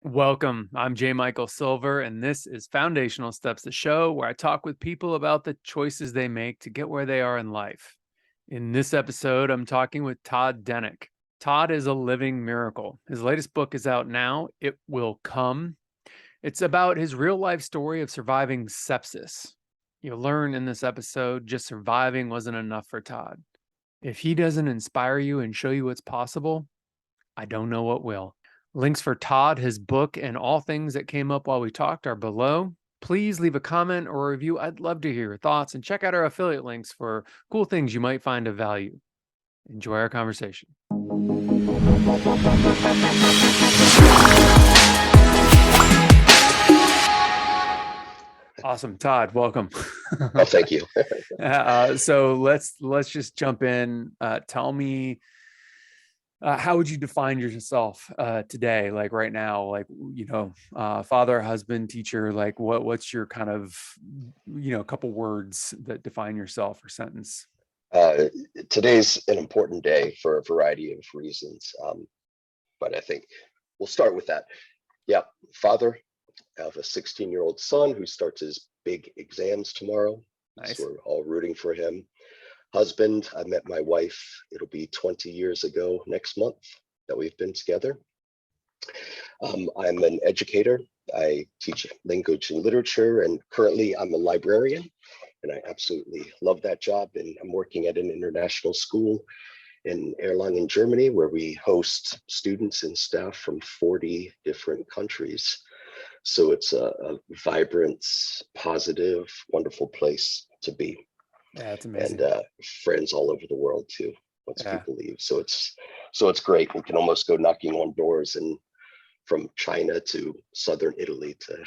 Welcome. I'm J. Michael Silver, and this is Foundational Steps, the show where I talk with people about the choices they make to get where they are in life. In this episode, I'm talking with Todd Denick. Todd is a living miracle. His latest book is out now, It Will Come. It's about his real life story of surviving sepsis. You'll learn in this episode just surviving wasn't enough for Todd. If he doesn't inspire you and show you what's possible, I don't know what will. Links for Todd, his book, and all things that came up while we talked are below. Please leave a comment or a review. I'd love to hear your thoughts, and check out our affiliate links for cool things you might find of value. Enjoy our conversation. Awesome. Todd, welcome. Oh, thank you. So let's just jump in. Tell me, how would you define yourself today, like right now, like, father, husband, teacher, like what's your kind of, couple words that define yourself or sentence? Today's an important day for a variety of reasons, but I think we'll start with that. Yeah, father of a 16-year-old son who starts his big exams tomorrow. Nice. So we're all rooting for him. Husband, I met my wife, it'll be 20 years ago next month that we've been together. I'm an educator. I teach language and literature, and currently I'm a librarian, and I absolutely love that job. And I'm working at an international school in Erlangen, Germany, where we host students and staff from 40 different countries. So it's a vibrant, positive, wonderful place to be. Yeah, that's amazing. And friends all over the world too, once people leave. So it's great. We can almost go knocking on doors and from China to southern Italy to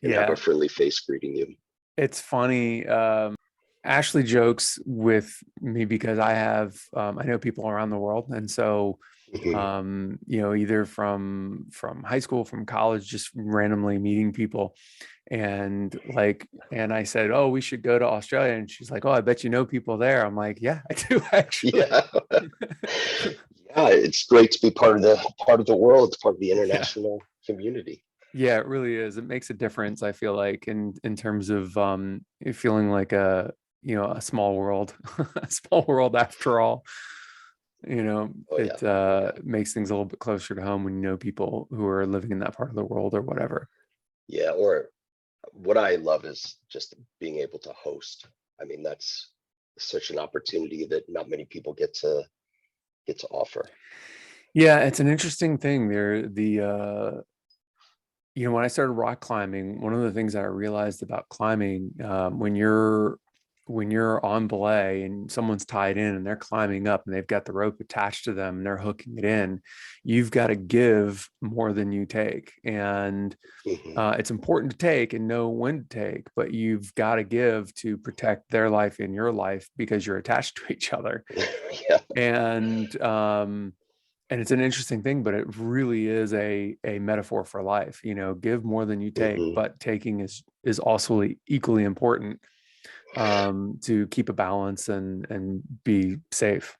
and have a friendly face greeting you. It's funny. Ashley jokes with me because I know people around the world, and so either from high school, from college, just randomly meeting people. And I said, oh, we should go to Australia. And she's like, oh, I bet you know people there. I'm like, yeah, I do actually. Yeah. Yeah, it's great to be part of the world, part of the international community. Yeah, it really is. It makes a difference, I feel like, in terms of feeling like a small world, a small world after all. Makes things a little bit closer to home when you know people who are living in that part of the world or whatever. Yeah, or what I love is just being able to host. I mean, that's such an opportunity that not many people get to offer. Yeah, it's an interesting thing. When I started rock climbing, one of the things that I realized about climbing, when you're on belay and someone's tied in and they're climbing up and they've got the rope attached to them and they're hooking it in, you've got to give more than you take. And it's important to take and know when to take, but you've got to give to protect their life and your life because you're attached to each other. Yeah. And it's an interesting thing, but it really is a metaphor for life. Give more than you take, but taking is also equally important to keep a balance and be safe.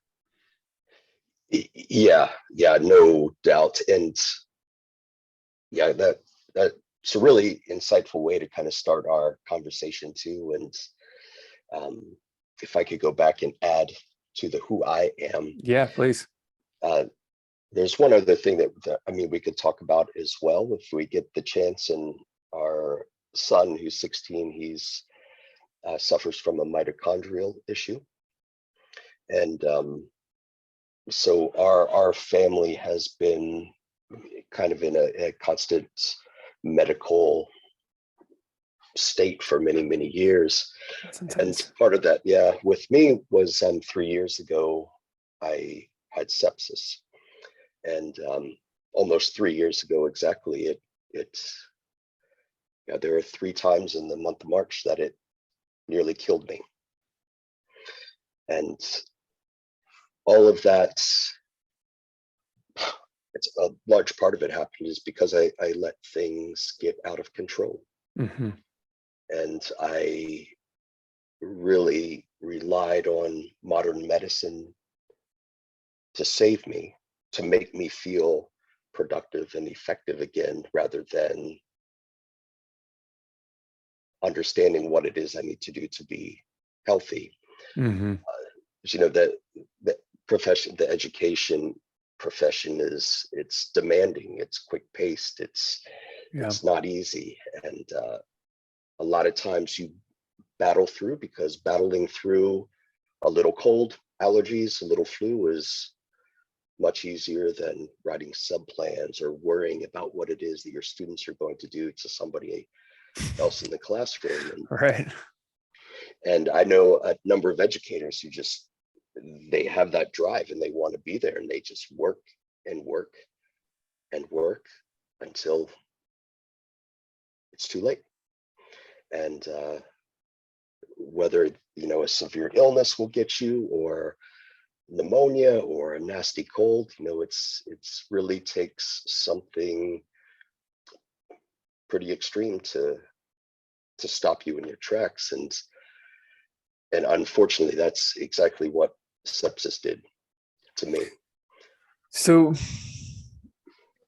Yeah, no doubt. And yeah, that's a really insightful way to kind of start our conversation too. And if I could go back and add to the who I am. Yeah, please. There's one other thing that we could talk about as well if we get the chance. And our son, who's 16, he's suffers from a mitochondrial issue, and so our family has been kind of in a constant medical state for many years. And part of that, with me was 3 years ago I had sepsis. And almost 3 years ago exactly, there were 3 times in the month of March that it nearly killed me. And all of that, it's a large part of it happened is because I let things get out of control. And I really relied on modern medicine to save me, to make me feel productive and effective again, rather than understanding what it is I need to do to be healthy. Mm-hmm. You know, the profession, the education profession it's demanding, it's quick paced, it's not easy, and a lot of times you battle through, because battling through a little cold, allergies, a little flu is much easier than writing sub plans or worrying about what it is that your students are going to do to somebody else in the classroom. Right. And I know a number of educators who just, they have that drive and they want to be there, and they just work and work and work until it's too late. And whether, you know, a severe illness will get you, or pneumonia, or a nasty cold, you know, it's really takes something pretty extreme to stop you in your tracks. And unfortunately, that's exactly what sepsis did to me. So,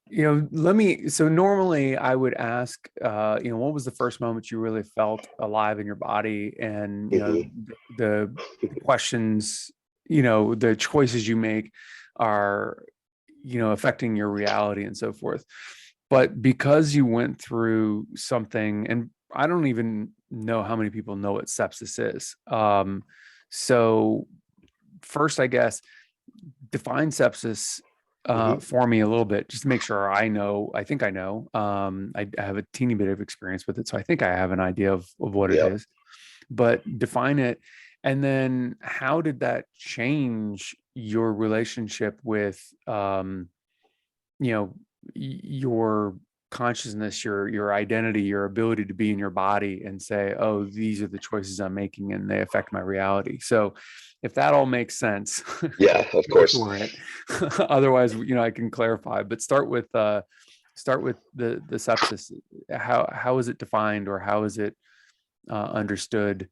you know, so normally I would ask, you know, what was the first moment you really felt alive in your body? And, you know, the questions, you know, the choices you make are, you know, affecting your reality and so forth. But because you went through something, and I don't even know how many people know what sepsis is. So first, I guess, define sepsis for me a little bit, just to make sure I know. I think I know. I have a teeny bit of experience with it, so I think I have an idea of what it is. But define it, and then how did that change your relationship with, you know, your consciousness, your identity, your ability to be in your body and say, oh, these are the choices I'm making and they affect my reality. So if that all makes sense, yeah, of course. for it. Otherwise, you know, I can clarify, but start with the sepsis. How is it defined, or how is it understood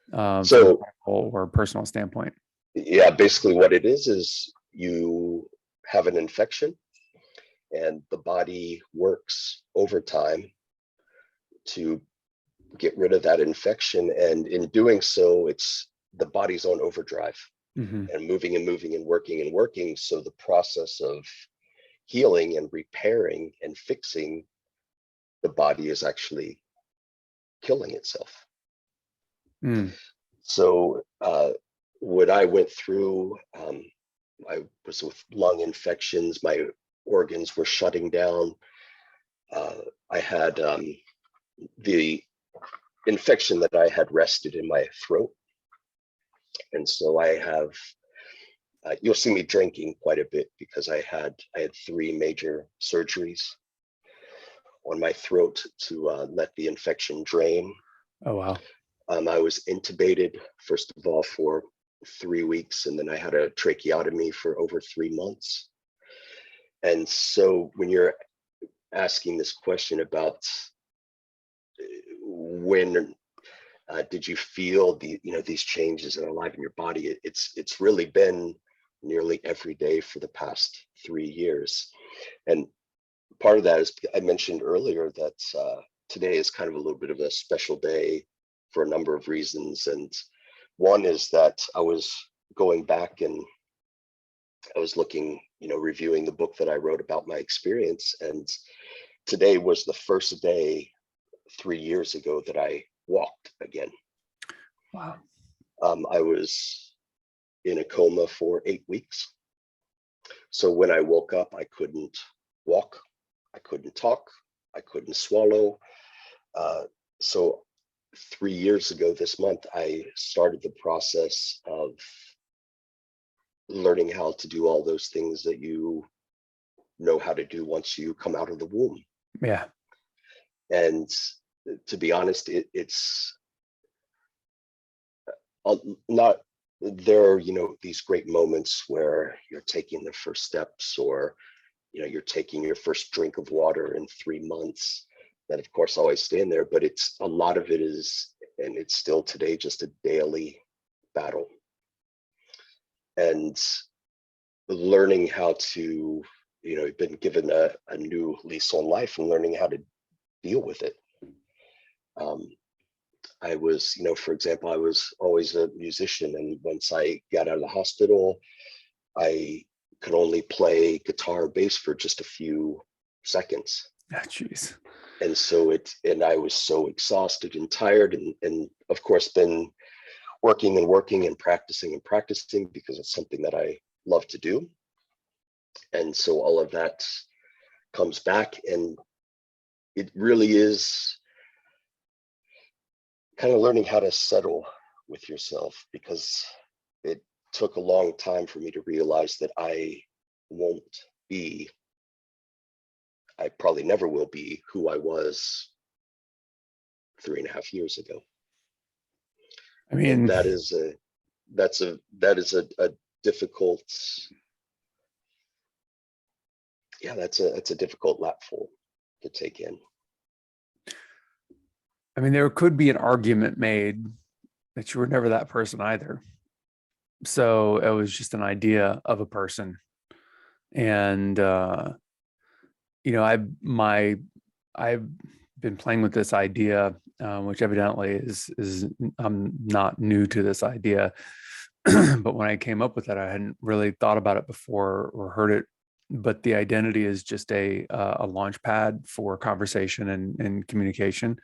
from a medical or personal standpoint? Yeah, basically what it is you have an infection, and the body works overtime to get rid of that infection. And in doing so, it's the body's own overdrive, and moving and moving and working and working. So the process of healing and repairing and fixing the body is actually killing itself. So what I went through, I was with lung infections, my organs were shutting down. I had the infection that I had rested in my throat. And so I have, you'll see me drinking quite a bit, because I had 3 major surgeries on my throat to let the infection drain. Oh, wow. I was intubated, first of all, for 3 weeks, and then I had a tracheotomy for over 3 months. And so when you're asking this question about when did you feel these changes that are alive in your body, it's really been nearly every day for the past 3 years. And part of that is, I mentioned earlier that today is kind of a little bit of a special day for a number of reasons. And one is that I was going back and I was looking, reviewing the book that I wrote about my experience. And today was the first day 3 years ago that I walked again. Wow. I was in a coma for 8 weeks. So when I woke up, I couldn't walk, I couldn't talk, I couldn't swallow. So 3 years ago this month, I started the process of learning how to do all those things that you know how to do once you come out of the womb. Yeah. And to be honest, it's not, there are, these great moments where you're taking the first steps, or, you're taking your first drink of water in 3 months. That of course always stand there, but it's a lot of it is, and it's still today, just a daily battle. And learning how to been given a new lease on life and learning how to deal with it. I was, for example, I was always a musician, and once I got out of the hospital, I could only play guitar or bass for just a few seconds. Ah, jeez. And so I was so exhausted and tired, and of course been working and practicing because it's something that I love to do. And so all of that comes back, and it really is kind of learning how to settle with yourself, because it took a long time for me to realize that I probably never will be who I was 3.5 years ago. I mean, and that is a difficult, that's a difficult lapful to take in. I mean, there could be an argument made that you were never that person either. So it was just an idea of a person. And, I've been playing with this idea, which evidently is I'm not new to this idea. But when I came up with it, I hadn't really thought about it before or heard it. But the identity is just a launch pad for conversation and communication.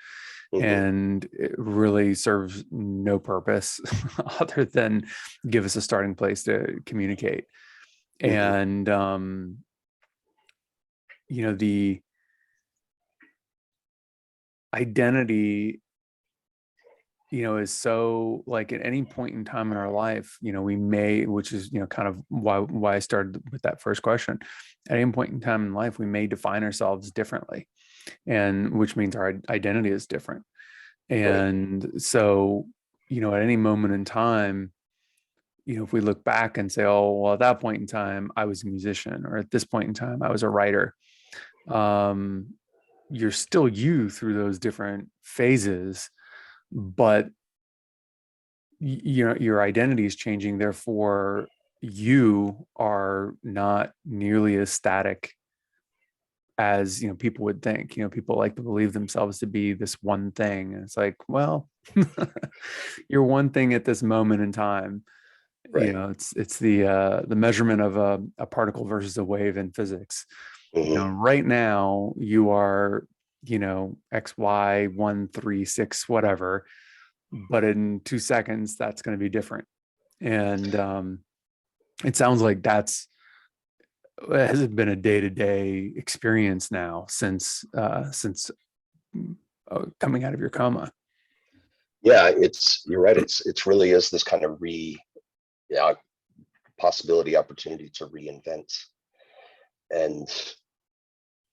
Mm-hmm. And it really serves no purpose other than give us a starting place to communicate. Mm-hmm. And, the identity, is so, like, at any point in time in our life, we may, which is, kind of why I started with that first question. At any point in time in life, we may define ourselves differently, and which means our identity is different. And right. So, at any moment in time, if we look back and say, oh, well, at that point in time, I was a musician, or at this point in time, I was a writer. You're still you through those different phases, but your identity is changing. Therefore, you are not nearly as static as people would think. People like to believe themselves to be this one thing, and it's like, well, you're one thing at this moment in time. Right. It's the measurement of a particle versus a wave in physics. Mm-hmm. Right now you are X, Y, 1, 3, 6, whatever, but in 2 seconds that's going to be different. And it sounds like it has been a day-to-day experience now since coming out of your coma. Yeah, you're right. It's really is this kind of opportunity to reinvent. And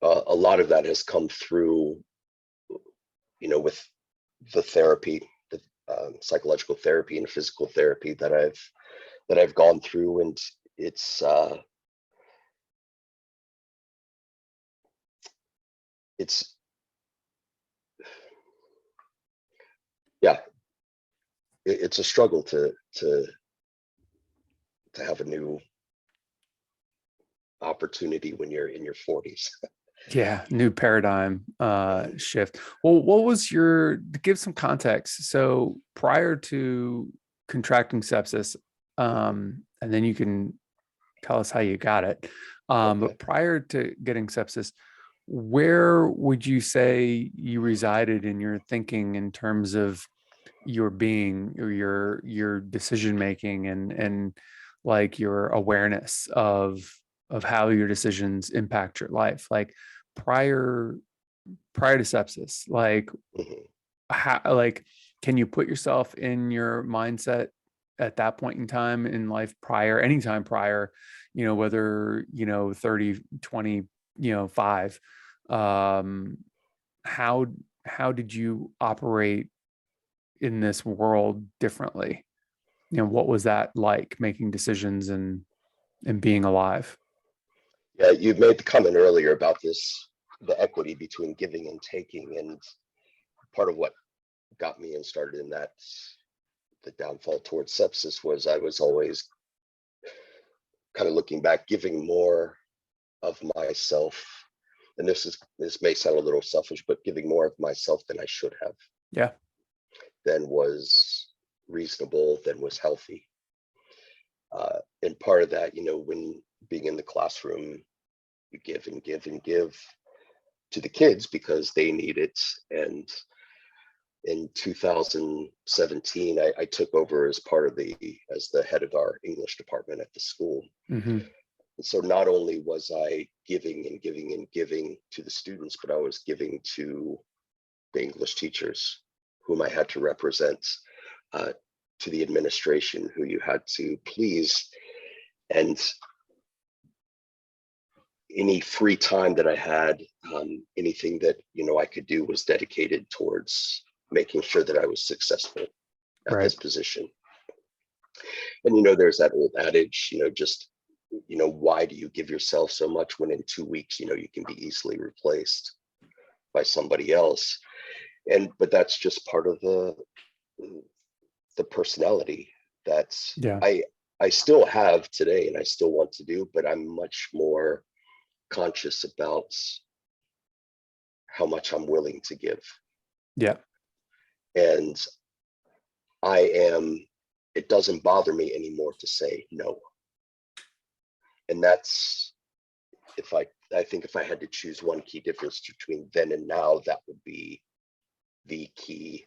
a lot of that has come through, with the therapy, the psychological therapy and physical therapy that I've gone through. And it's a struggle to have a new opportunity when you're in your 40s. Yeah, new paradigm shift. Well, what was to give some context? So prior to contracting sepsis, and then you can tell us how you got it. Okay. But prior to getting sepsis, where would you say you resided in your thinking in terms of your being, or your decision making, and like your awareness of how your decisions impact your life? Like prior to sepsis, like Mm-hmm. how, can you put yourself in your mindset at that point in time in life, anytime prior, whether 30, 20, 5, how did you operate in this world differently? What was that like, making decisions and being alive? Yeah, you made the comment earlier about the equity between giving and taking, and part of what got me and started in the downfall towards sepsis was I was always kind of looking back, giving more of myself, and this may sound a little selfish, but giving more of myself than I should have, Yeah. than was reasonable, than was healthy. And part of that, when being in the classroom, you give and give and give to the kids because they need it. And in 2017, I took over as the head of our English department at the school. Mm-hmm. And so not only was I giving and giving and giving to the students, but I was giving to the English teachers whom I had to represent, to the administration who you had to please. And any free time that I had, anything that, I could do was dedicated towards making sure that I was successful at this position. And, there's that old adage, why do you give yourself so much when in 2 weeks, you can be easily replaced by somebody else? But that's just part of the personality that I still have today and I still want to do, but I'm much more conscious about how much I'm willing to give. Yeah. And it doesn't bother me anymore to say no. And that's, I think if I had to choose one key difference between then and now, that would be the key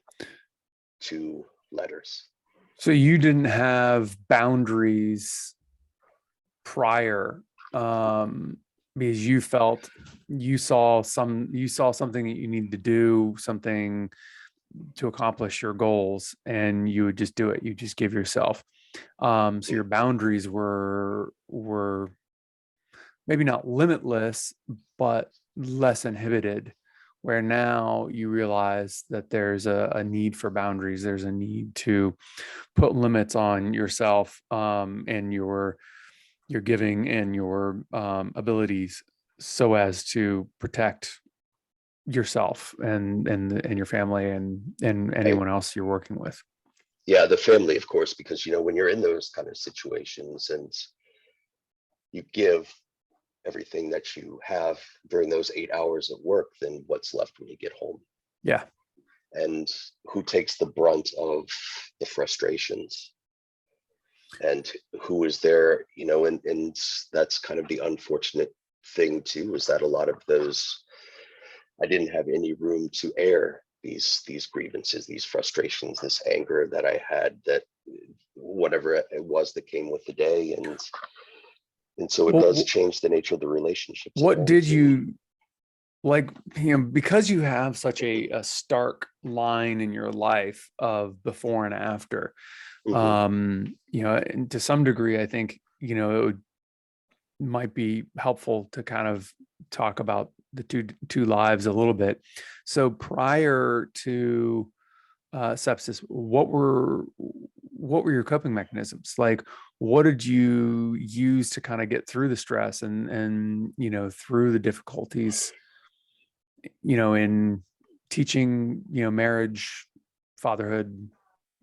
2 letters. So you didn't have boundaries prior, because you felt you saw something that you needed to do, something to accomplish your goals, and you would just do it. You just give yourself. So your boundaries were maybe not limitless, but less inhibited, where now you realize that there's a need for boundaries. There's a need to put limits on yourself, and your giving and your abilities, so as to protect yourself and your family and anyone else you're working with. Yeah, the family, of course, because when you're in those kind of situations and you give everything that you have during those 8 hours of work, then what's left when you get home? Yeah. And who takes the brunt of the frustrations? And who is there, and that's kind of the unfortunate thing too, is that a lot of those, I didn't have any room to air these grievances, these frustrations, this anger that I had, that whatever it was that came with the day. And so it does change the nature of the relationship. What did you like, because you have such a stark line in your life of before and after, and to some degree, I think, it might be helpful to kind of talk about the two lives a little bit. So prior to sepsis, what were your coping mechanisms? Like, what did you use to kind of get through the stress and through the difficulties, in teaching, marriage, fatherhood,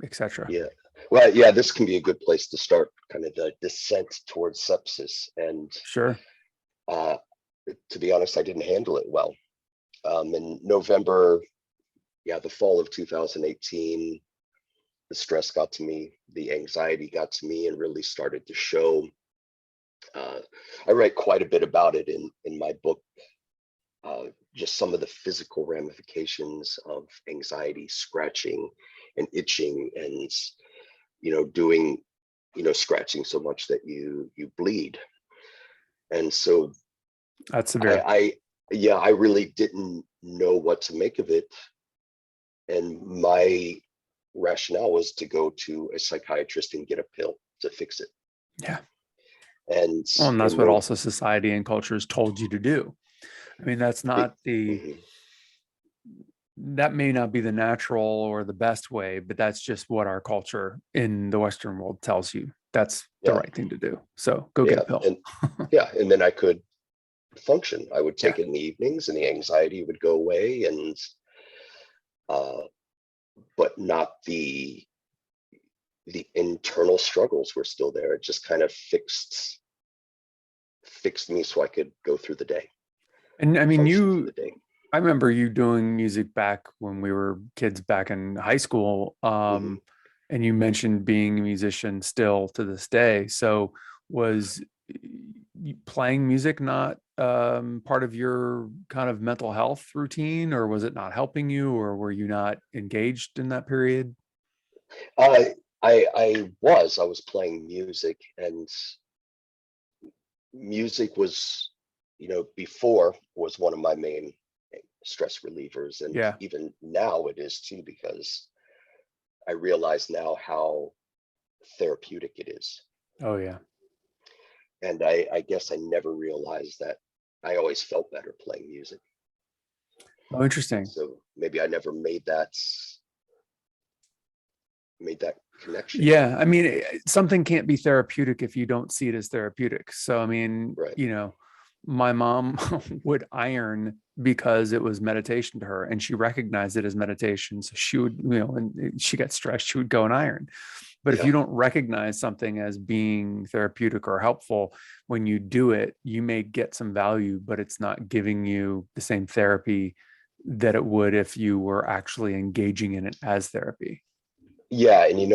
etc.? Yeah. Well, yeah, this can be a good place to start kind of the descent towards sepsis. And Sure. To be honest, I didn't handle it well. In November, the fall of 2018, the stress got to me, the anxiety got to me, and really started to show. I write quite a bit about it in my book, just some of the physical ramifications of anxiety, scratching and itching, and doing, scratching so much that you bleed. And so That's severe. I really didn't know what to make of it. And my rationale was to go to a psychiatrist and get a pill to fix it. Yeah. And that's what also society and cultures told you to do. I mean, that's not that may not be the natural or the best way, but that's just what our culture in the Western world tells you. That's the right thing to do. So go get a pill. And then I could function. I would take it in the evenings and the anxiety would go away, and but not the internal struggles were still there. It just kind of fixed fixed me so I could go through the day, And I mean, function through the day. I remember you doing music back when we were kids back in high school. Mhm. And you mentioned being a musician still to this day. So was playing music not part of your kind of mental health routine, or was it not helping you, or were you not engaged in that period? I was playing music, and music was, before, was one of my main stress relievers, and Yeah. even now it is too, because I realize now how therapeutic it is. Oh, yeah. And I guess I never realized that I always felt better playing music. Oh, interesting. So maybe I never made that connection. Yeah. I mean, something can't be therapeutic if you don't see it as therapeutic. So, I mean, Right. my mom would iron because it was meditation to her, and she recognized it as meditation. So she would, and she got stressed, she would go and iron. But if Yeah. you don't recognize something as being therapeutic or helpful, when you do it, you may get some value, but it's not giving you the same therapy that it would if you were actually engaging in it as therapy. Yeah. And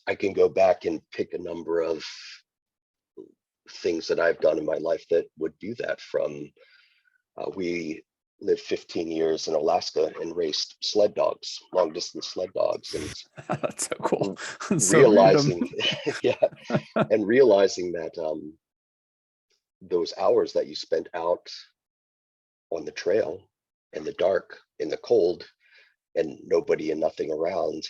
I can go back and pick a number of things that I've done in my life that would do that. From we lived 15 years in Alaska and raced sled dogs, long distance sled dogs, and That's so cool. So random. realizing, yeah, and realizing that those hours that you spent out on the trail in the dark, in the cold, and nobody and nothing around,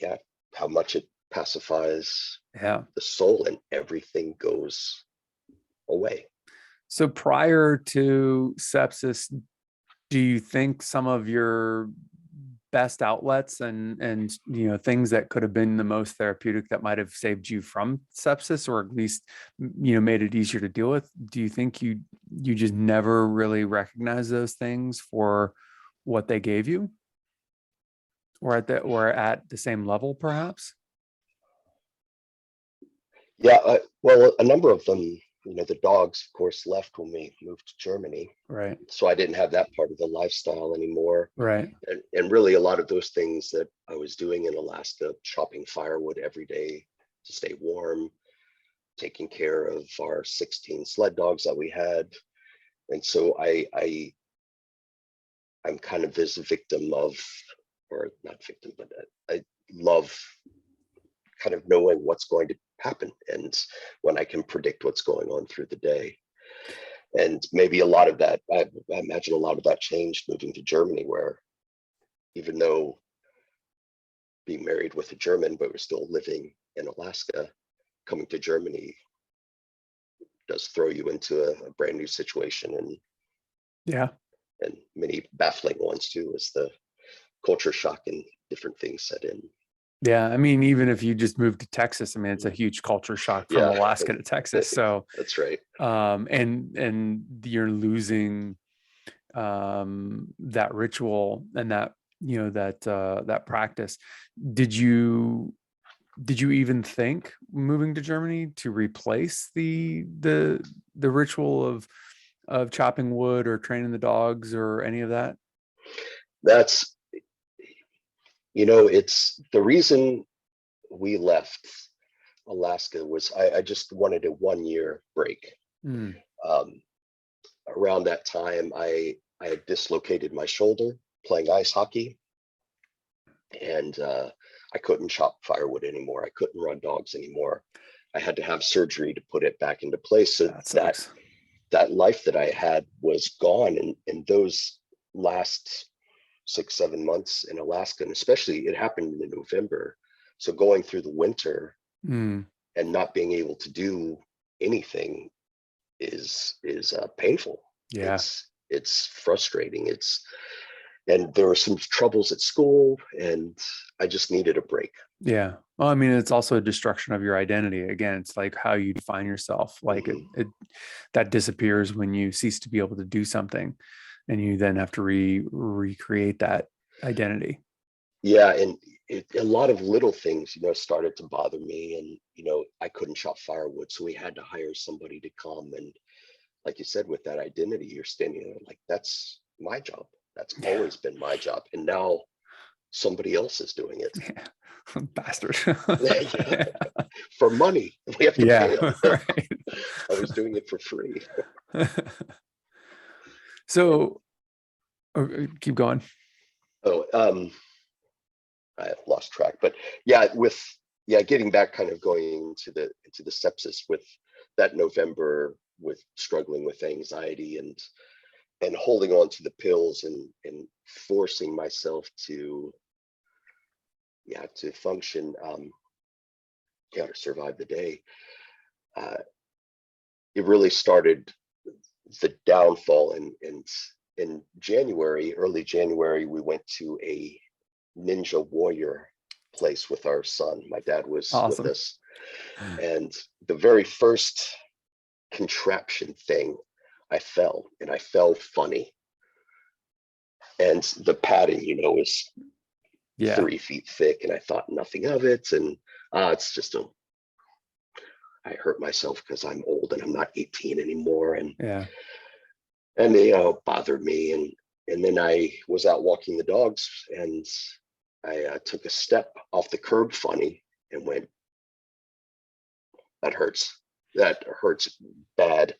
yeah, how much it pacifies Yeah. the soul, and everything goes away. So prior to sepsis, do you think some of your best outlets and things that could have been the most therapeutic that might have saved you from sepsis, or at least made it easier to deal with, do you think you just never really recognize those things for what they gave you, or at the same level perhaps? Yeah, well, a number of them, the dogs, of course, left when we moved to Germany. Right. So I didn't have that part of the lifestyle anymore. Right. And really, a lot of those things that I was doing in Alaska, chopping firewood every day to stay warm, taking care of our 16 sled dogs that we had. And so I'm kind of this victim of, or not victim, but I love kind of knowing what's going to happen, and when I can predict what's going on through the day. And maybe a lot of that, I imagine a lot of that changed moving to Germany, where even though being married with a German, but we're still living in Alaska, coming to Germany does throw you into a brand new situation, Yeah. and many baffling ones too, as the culture shock and different things set in. Yeah, I mean, even if you just moved to Texas, I mean, it's a huge culture shock from Yeah, Alaska to Texas. So, that's right. and you're losing that ritual and that that practice. Did you even think moving to Germany to replace the ritual of chopping wood or training the dogs or any of that? That's, it's the reason we left Alaska was I just wanted a 1 year break. Mm, Um, Around that time, I had dislocated my shoulder playing ice hockey, and I couldn't chop firewood anymore. I couldn't run dogs anymore. I had to have surgery to put it back into place. So that that sucks. that life that I had was gone. And those last 6, 7 months in Alaska, and especially it happened in November. So going through the winter Mm, and not being able to do anything is painful. yeah. It's frustrating. And there were some troubles at school, and I just needed a break. Yeah. Well, I mean, it's also a destruction of your identity. Again, it's like how you define yourself. Like Mhm. it that disappears when you cease to be able to do something, and you then have to recreate that identity. Yeah, and a lot of little things, started to bother me, and I couldn't chop firewood, so we had to hire somebody to come. And like you said, with that identity, you're standing there like, that's my job. That's always been my job, and now somebody else is doing it. Yeah. Bastard. Yeah. For money, we have to pay them. Right. I was doing it for free. So, keep going. I lost track, but getting back, kind of going into the sepsis with that November, with struggling with anxiety and holding on to the pills and forcing myself to function, to survive the day. It really started the downfall, and in January, early January, we went to a ninja warrior place with our son. My dad was Awesome. with us, and the very first contraption thing, I fell funny, and the padding, is 3 feet thick, and I thought nothing of it, and it's just I hurt myself because I'm old and I'm not 18 anymore, and bothered me, and then I was out walking the dogs, and I took a step off the curb funny and went, that hurts bad.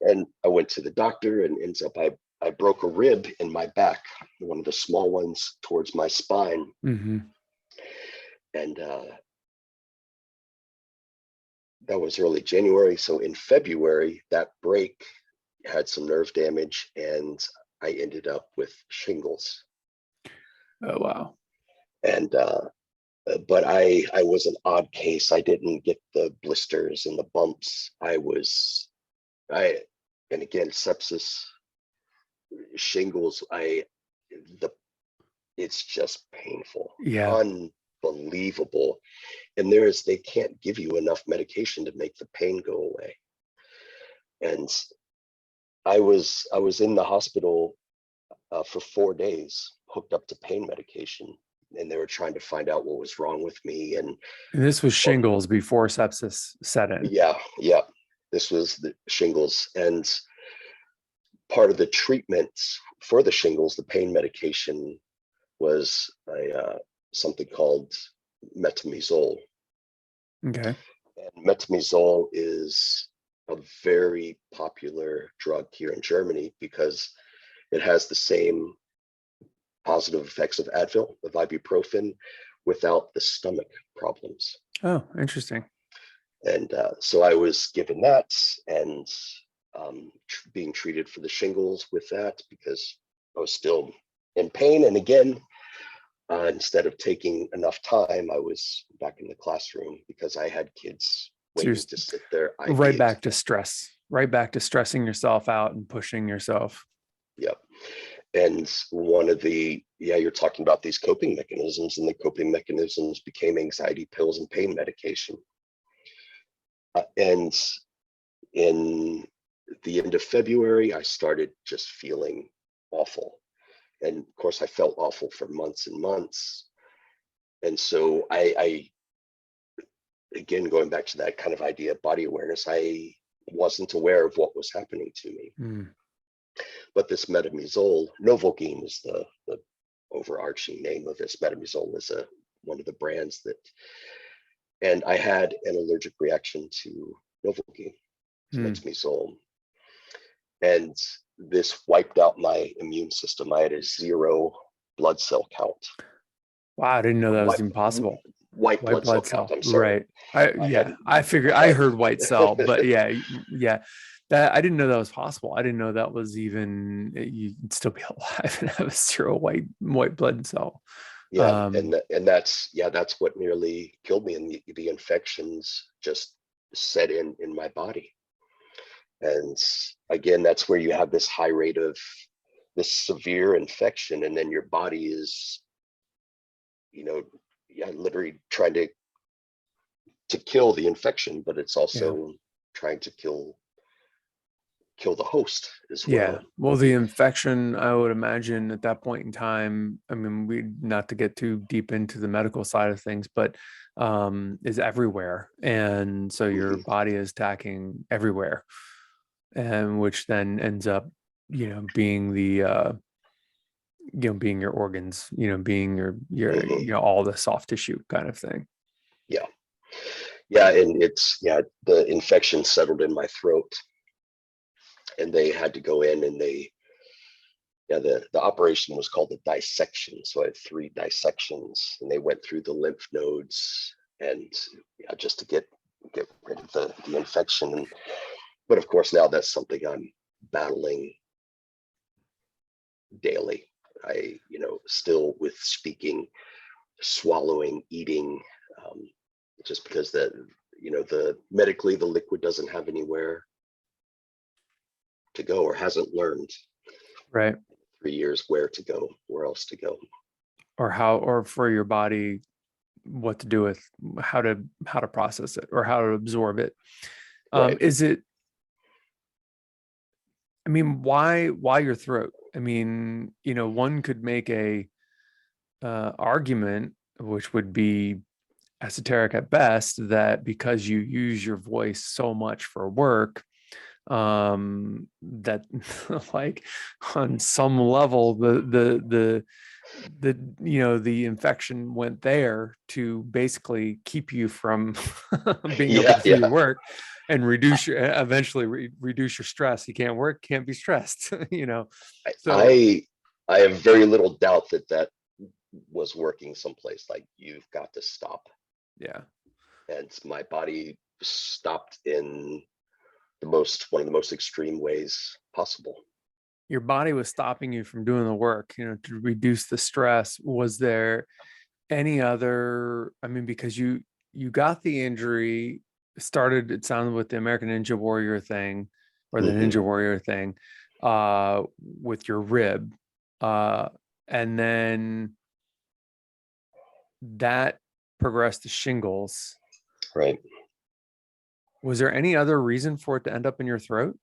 And I went to the doctor, and ends up I broke a rib in my back, one of the small ones towards my spine. Mm-hmm. And that was early January. So in February, that break had some nerve damage, and I ended up with shingles. Oh, wow. And but I was an odd case. I didn't get the blisters and the bumps. And again, sepsis, shingles, it's just painful. Yeah. Unbelievable. And they can't give you enough medication to make the pain go away. And I was in the hospital for 4 days, hooked up to pain medication, and they were trying to find out what was wrong with me. And this was shingles before sepsis set in. Yeah. This was the shingles, and part of the treatment for the shingles, the pain medication, was something called metamizole. Okay. And metamizole is a very popular drug here in Germany because it has the same positive effects of Advil, of ibuprofen, without the stomach problems. Oh, interesting. And so I was given that, and being treated for the shingles with that because I was still in pain. And again, instead of taking enough time, I was back in the classroom because I had kids waiting to sit there. Right back to stress, right back to stressing yourself out and pushing yourself. Yep. And one of you're talking about these coping mechanisms, and the coping mechanisms became anxiety pills and pain medication. And in the end of February, I started just feeling awful. And of course, I felt awful for months and months. And so I again, going back to that kind of idea of body awareness, I wasn't aware of what was happening to me. Mm. But this metamizole, Novocaine is the overarching name of this. Metamizole is one of the brands and I had an allergic reaction to Novocaine, metamizole. And this wiped out my immune system. I had a 0 blood cell count. Wow, I didn't know that was impossible. White blood cell count. I'm sorry. Right. I figured I heard white cell, but yeah. That I didn't know that was possible. I didn't know that was even you'd still be alive and have a 0 white blood cell. Yeah, and that's what nearly killed me. And the infections just set in my body. And again, that's where you have this high rate of this severe infection, and then your body is, literally trying to kill the infection, but it's also trying to kill kill the host as Yeah. well. Well, the infection, I would imagine at that point in time, I mean, not to get too deep into the medical side of things, but is everywhere. And so your Mhm. body is attacking everywhere, and which then ends up, being the being your organs, being your Mhm. all the soft tissue kind of thing. Yeah. Yeah. And the infection settled in my throat, and they had to go in, and the operation was called a dissection. So I had 3 dissections, and they went through the lymph nodes, and just to get rid of the infection. But of course, now that's something I'm battling daily. Still with speaking, swallowing, eating, just because the medically, the liquid doesn't have anywhere to go, or hasn't learned Right. 3 years where to go, where else to go. Or for your body, what to do with, how to process it, or how to absorb it. Right. Is it, I mean, why your throat? I mean, one could make a argument, which would be esoteric at best, that because you use your voice so much for work, that like on some level the infection went there to basically keep you from being able Yeah. to do Yeah. your work, and eventually reduce your stress. You can't work, can't be stressed. So I I have very little doubt that was working someplace. Like, you've got to stop. yeah, And my body stopped in one of the most extreme ways possible. your body was stopping you from doing the work, to reduce the stress. Was there any other, I mean, because you got the injury, started, it sounded, with the American Ninja Warrior thing, or the Hmm. Ninja Warrior thing, with your rib, and then that progressed to shingles. Right. Was there any other reason for it to end up in your throat?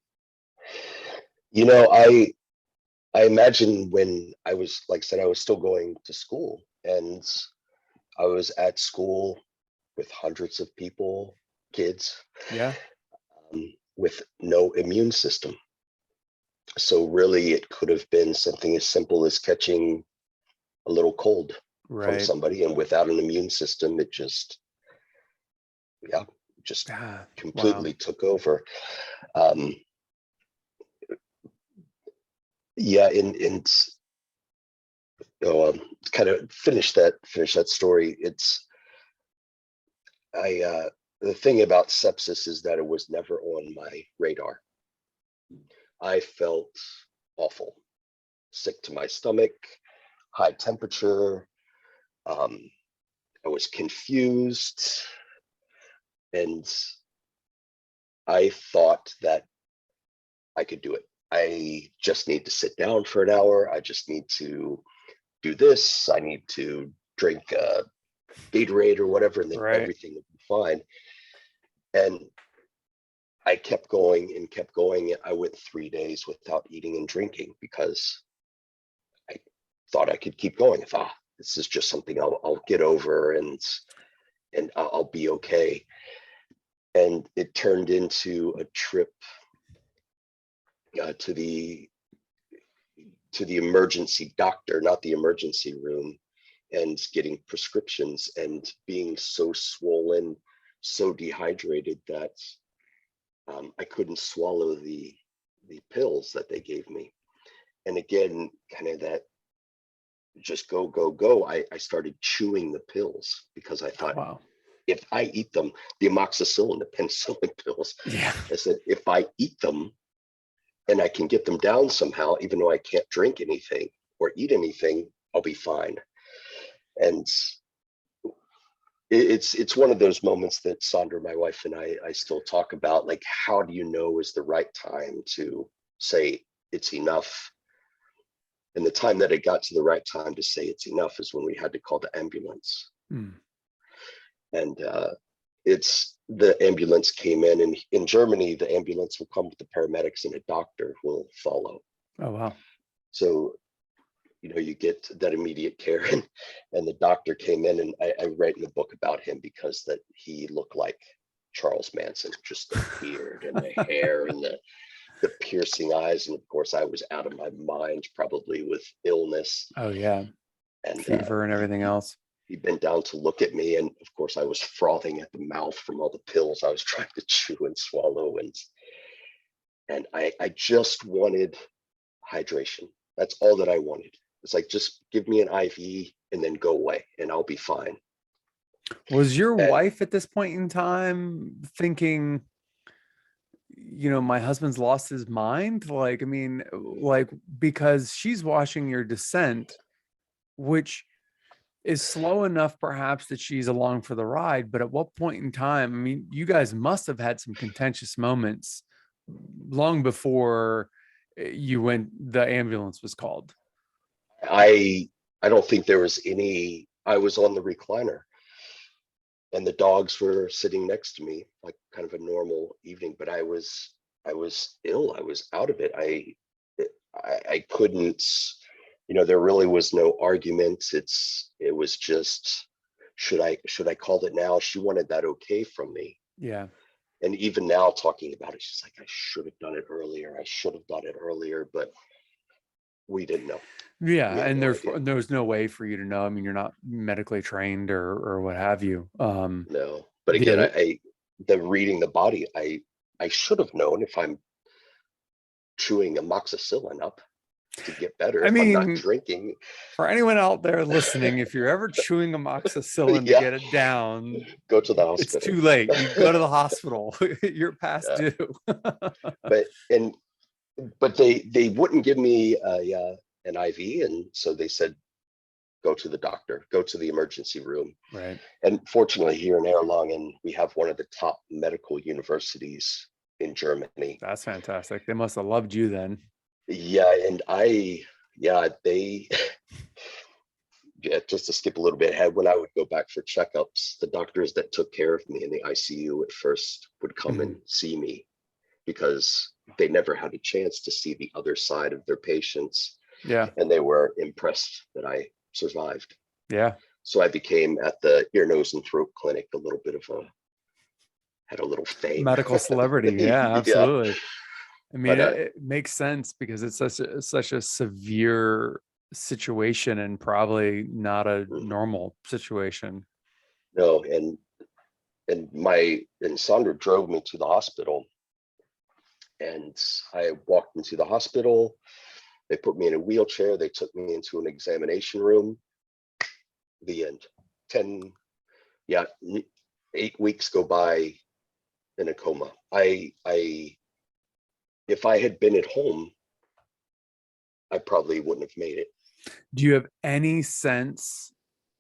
You know, I imagine when I was, like I said, I was still going to school, and I was at school with hundreds of people, kids, Yeah. with no immune system. So really, it could have been something as simple as catching a little cold from Right. somebody, and without an immune system, it yeah, just Ah, wow. completely took over. Um, yeah, and kind of finish that story. The thing about sepsis is that it was never on my radar. I felt awful, sick to my stomach, high temperature. Um, I was confused, and I thought that I could do it. I just need to sit down for an hour. I just need to do this. I need to drink Gatorade or whatever, and then Right. everything would be fine. And I kept going and kept going. I went 3 days without eating and drinking because I thought I could keep going. I thought, this is just something I'll get over, and I'll be okay. And it turned into a trip to the emergency doctor, not the emergency room, and getting prescriptions, and being so swollen, so dehydrated that I couldn't swallow the pills that they gave me. And again, kind of that just go, go, go. I started chewing the pills because I thought, Wow. if I eat them, the amoxicillin, the penicillin pills, Yeah. I said, if I eat them and I can get them down somehow, even though I can't drink anything or eat anything, I'll be fine. And it's one of those moments that Sandra, my wife, and I still talk about, like, how do you know is the right time to say it's enough? And the time that it got to the right time to say it's enough is when we had to call the ambulance. Mm. And it's the ambulance came in, and in Germany, the ambulance will come with the paramedics and a doctor will follow. Oh, wow. So, you get that immediate care, and the doctor came in, and I write in the book about him because that he looked like Charles Manson, just the beard and the hair and the piercing eyes. And of course, I was out of my mind, probably with illness. Oh, yeah. And Fever and everything else. he bent down to look at me, and of course I was frothing at the mouth from all the pills I was trying to chew and swallow, and I just wanted hydration. That's all that I wanted. It's like, just give me an IV and then go away and I'll be fine. Was your And wife at this point in time thinking, my husband's lost his mind? Like, I mean, like, because she's watching your descent, which is slow enough perhaps that she's along for the ride, but at what point in time, I mean, you guys must have had some contentious moments long before the ambulance was called. I don't think there was any. I was on the recliner and the dogs were sitting next to me, like kind of a normal evening, but I was ill. I was out of it. I couldn't, there really was no argument. It was just, should I call it now? She wanted that okay from me. Yeah. And even now talking about it, she's like, I should have done it earlier. I should have done it earlier, but we didn't know. Yeah. And No there was no way for you to know. I mean, you're not medically trained or what have you. No, but again, the reading the body, I should have known if I'm chewing amoxicillin up to get better. I mean, I'm not drinking. For anyone out there listening, if you're ever chewing amoxicillin to get it down, go to the hospital. It's too late. You go to the hospital. You're past due. But they wouldn't give me an IV, and so they said, go to the doctor, go to the emergency room. Right. And fortunately, here in Erlangen, we have one of the top medical universities in Germany. That's fantastic. They must have loved you then. Yeah, and they just to skip a little bit ahead, when I would go back for checkups, the doctors that took care of me in the ICU at first would come and see me because they never had a chance to see the other side of their patients. Yeah. And they were impressed that I survived. Yeah. So I became, at the ear, nose, and throat clinic, a little bit of had a little fame. Medical celebrity. Yeah, absolutely. Yeah. I mean, it makes sense because it's such a severe situation and probably not a normal situation. No, and Sandra drove me to the hospital, and I walked into the hospital. They put me in a wheelchair. They took me into an examination room. The end. 8 weeks go by in a coma. If I had been at home, I probably wouldn't have made it. Do you have any sense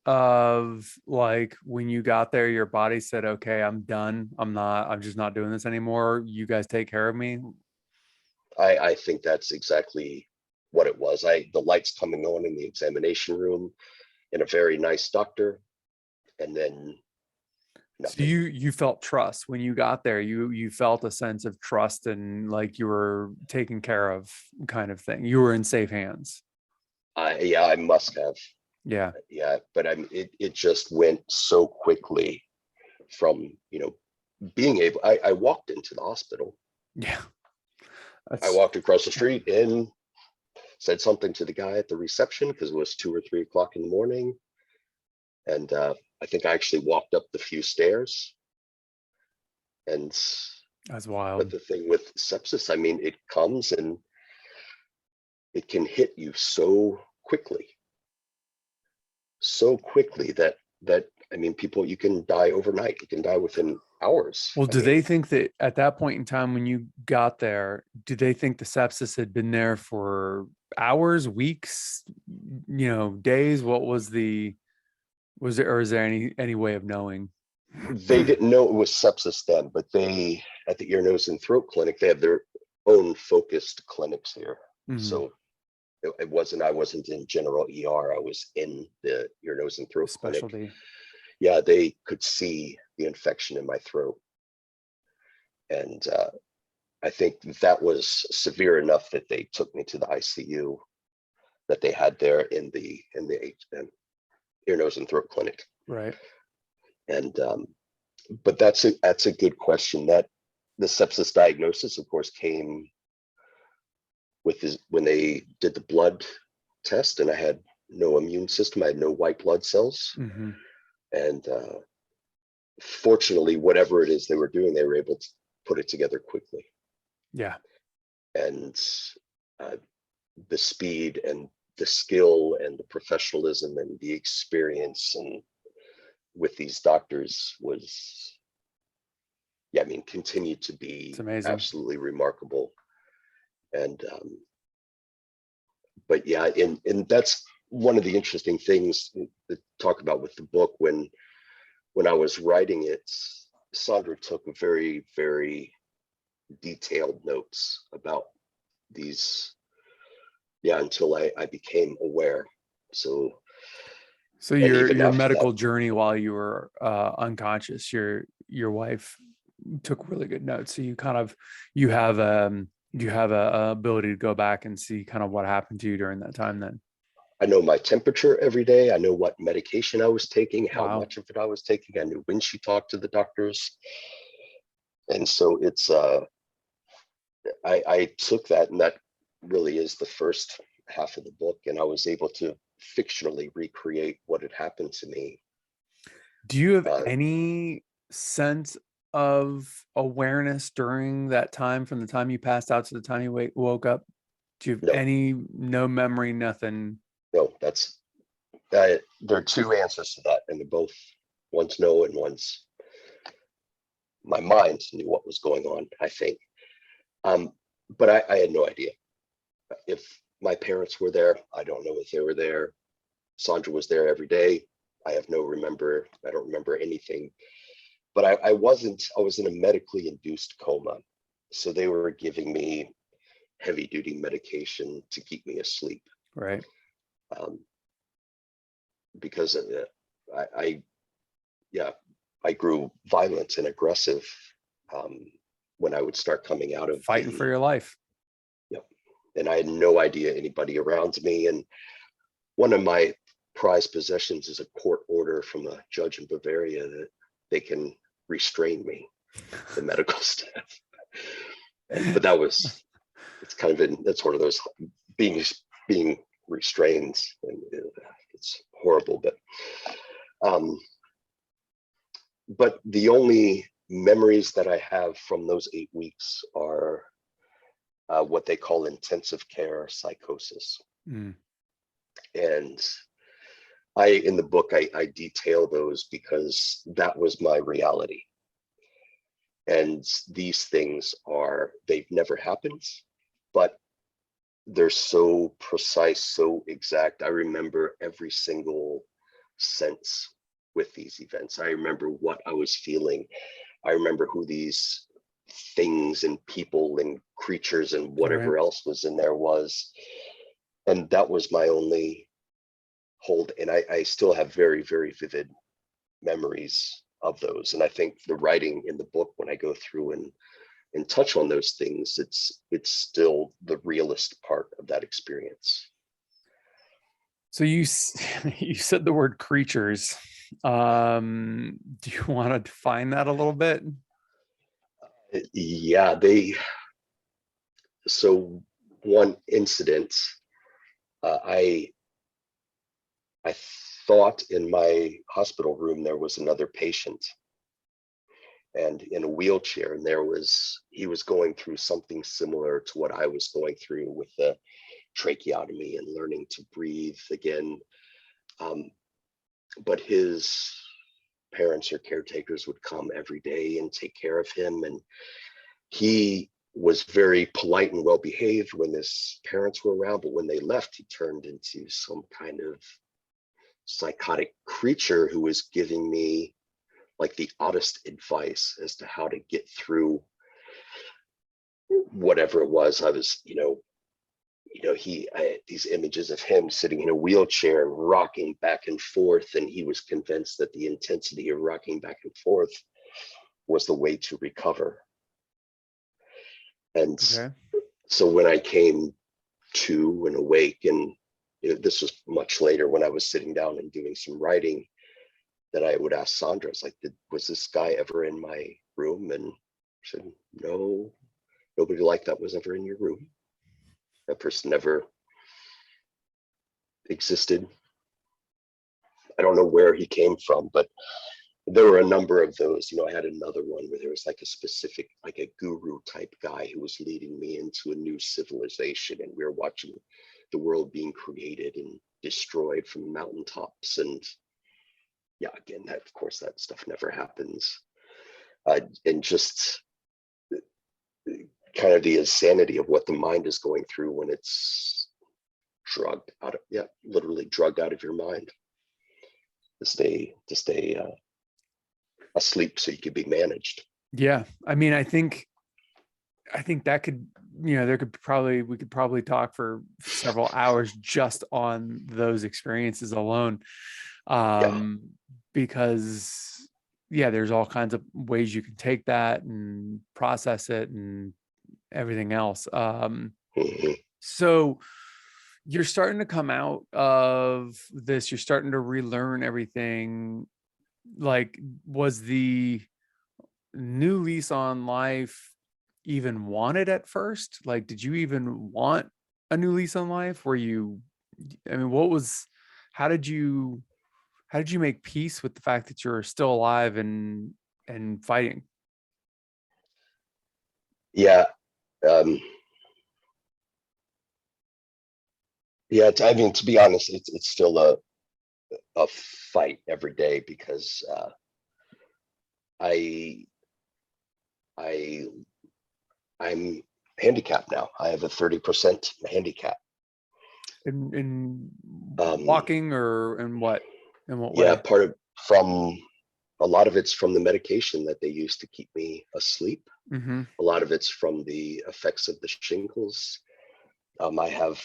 of, like, when you got there, your body said, okay, I'm done. I'm just not doing this anymore. You guys take care of me. I think that's exactly what it was. The lights coming on in the examination room, and a very nice doctor, and then nothing. So you felt trust when you got there. You felt a sense of trust and like you were taken care of, kind of thing. You were in safe hands. I must have. Yeah. But it just went so quickly from being able. I walked into the hospital. Yeah. I walked across the street and said something to the guy at the reception because it was 2 or 3 o'clock in the morning, and I think I actually walked up the few stairs. And that's wild. But the thing with sepsis, I mean, it comes and it can hit you so quickly that I mean, you can die overnight. You can die within hours. Well, they think that at that point in time when you got there, do they think the sepsis had been there for hours, weeks, days? What was is there any way of knowing? They didn't know it was sepsis then, but they, at the ear, nose, and throat clinic, they have their own focused clinics here. So I wasn't in general ER. I was in the ear, nose, and throat specialty clinic. Yeah, they could see the infection in my throat. And I think that was severe enough that they took me to the ICU that they had there in the ear, nose, and throat clinic. Right. And but that's a good question. That the sepsis diagnosis, of course, came with when they did the blood test, and I had no immune system. I had no white blood cells. Mm-hmm. And fortunately, whatever it is they were doing, they were able to put it together quickly. Yeah. And the speed and the skill and the professionalism and the experience and with these doctors was, yeah, I mean, continued to be absolutely remarkable. And but yeah, and that's one of the interesting things to talk about with the book. When I was writing it, Sandra took very, very detailed notes about these, yeah, until I became aware. So your medical journey while you were unconscious, your wife took really good notes. So you have a ability to go back and see kind of what happened to you during that time then. I know my temperature every day. I know what medication I was taking, how much of it I was taking. I knew when she talked to the doctors. And so it's I took that, and that really is the first half of the book, and I was able to fictionally recreate what had happened to me. Do you have any sense of awareness during that time, from the time you passed out to the time you woke up? Do you have no memory, nothing? No, that's there are two answers to that, and they're both, one's no and one's my mind knew what was going on, I think. But I had no idea. If my parents were there, I don't know if they were there. Sandra was there every day. I don't remember anything. But I was in a medically induced coma. So they were giving me heavy duty medication to keep me asleep. Right. Because I grew violent and aggressive when I would start coming out of fighting for your life. Yep. And I had no idea anybody around me. And one of my prized possessions is a court order from a judge in Bavaria that they can restrain me, the medical staff. But it's kind of that's one of those being restrained, and it's horrible. But the only memories that I have from those 8 weeks are what they call intensive care psychosis. And in the book, I detail those because that was my reality. And these things they've never happened, but they're so precise, so exact. I remember every single sense with these events. I remember what I was feeling. I remember who these things and people and creatures and whatever else was in there was. And that was my only hold. And I still have very, very vivid memories of those. And I think the writing in the book, when I go through and touch on those things, it's still the realist part of that experience. So you said the word creatures. Do you want to define that a little bit? Yeah, so one incident, I thought in my hospital room there was another patient, and in a wheelchair, and he was going through something similar to what I was going through with the tracheotomy and learning to breathe again. But his parents or caretakers would come every day and take care of him. And he was very polite and well behaved when his parents were around, but when they left, he turned into some kind of psychotic creature who was giving me like the oddest advice as to how to get through whatever it was. these images of him sitting in a wheelchair, rocking back and forth, and he was convinced that the intensity of rocking back and forth was the way to recover. And Okay. so when I came to and awake, and this was much later when I was sitting down and doing some writing, that I would ask Sandra, it's like, was this guy ever in my room? And she said, no, nobody like that was ever in your room. That person never existed. I don't know where he came from, but there were a number of those. I had another one where there was like a specific, like a guru type guy who was leading me into a new civilization, and we were watching the world being created and destroyed from mountaintops. And yeah, again, that, of course, that stuff never happens. And just kind of the insanity of what the mind is going through when it's literally drugged out of your mind to stay asleep so you could be managed. Yeah. I mean, I think that could, we could probably talk for several hours just on those experiences alone. Because there's all kinds of ways you can take that and process it and everything else. So you're starting to come out of this, you're starting to relearn everything. Like, was the new lease on life even wanted at first? Like, did you even want a new lease on life? How did you make peace with the fact that you're still alive and fighting? Yeah. I mean, to be honest, it's still a fight every day, because I'm handicapped now. I have a 30% handicap. In walking, or in what way? Yeah, a lot of it's from the medication that they use to keep me asleep. Mm-hmm. A lot of it's from the effects of the shingles. I have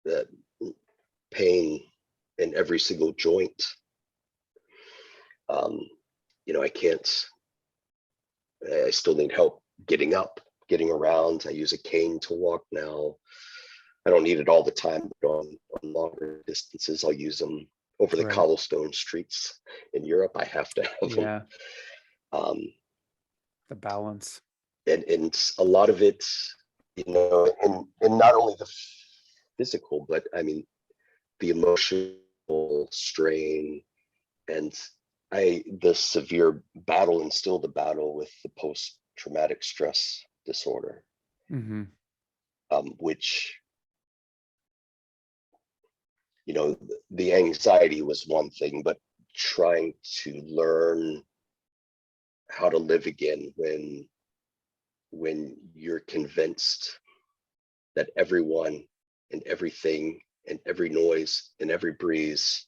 the pain in every single joint. I still need help getting up, getting around. I use a cane to walk now. I don't need it all the time, but on longer distances, I'll use them over the cobblestone streets in Europe. I have to have them. The balance. And a lot of it, and not only the physical, but I mean, the emotional strain, and the severe battle, and still the battle with the post-traumatic stress disorder, mm-hmm. Which, the anxiety was one thing, but trying to learn how to live again when you're convinced that everyone and everything and every noise and every breeze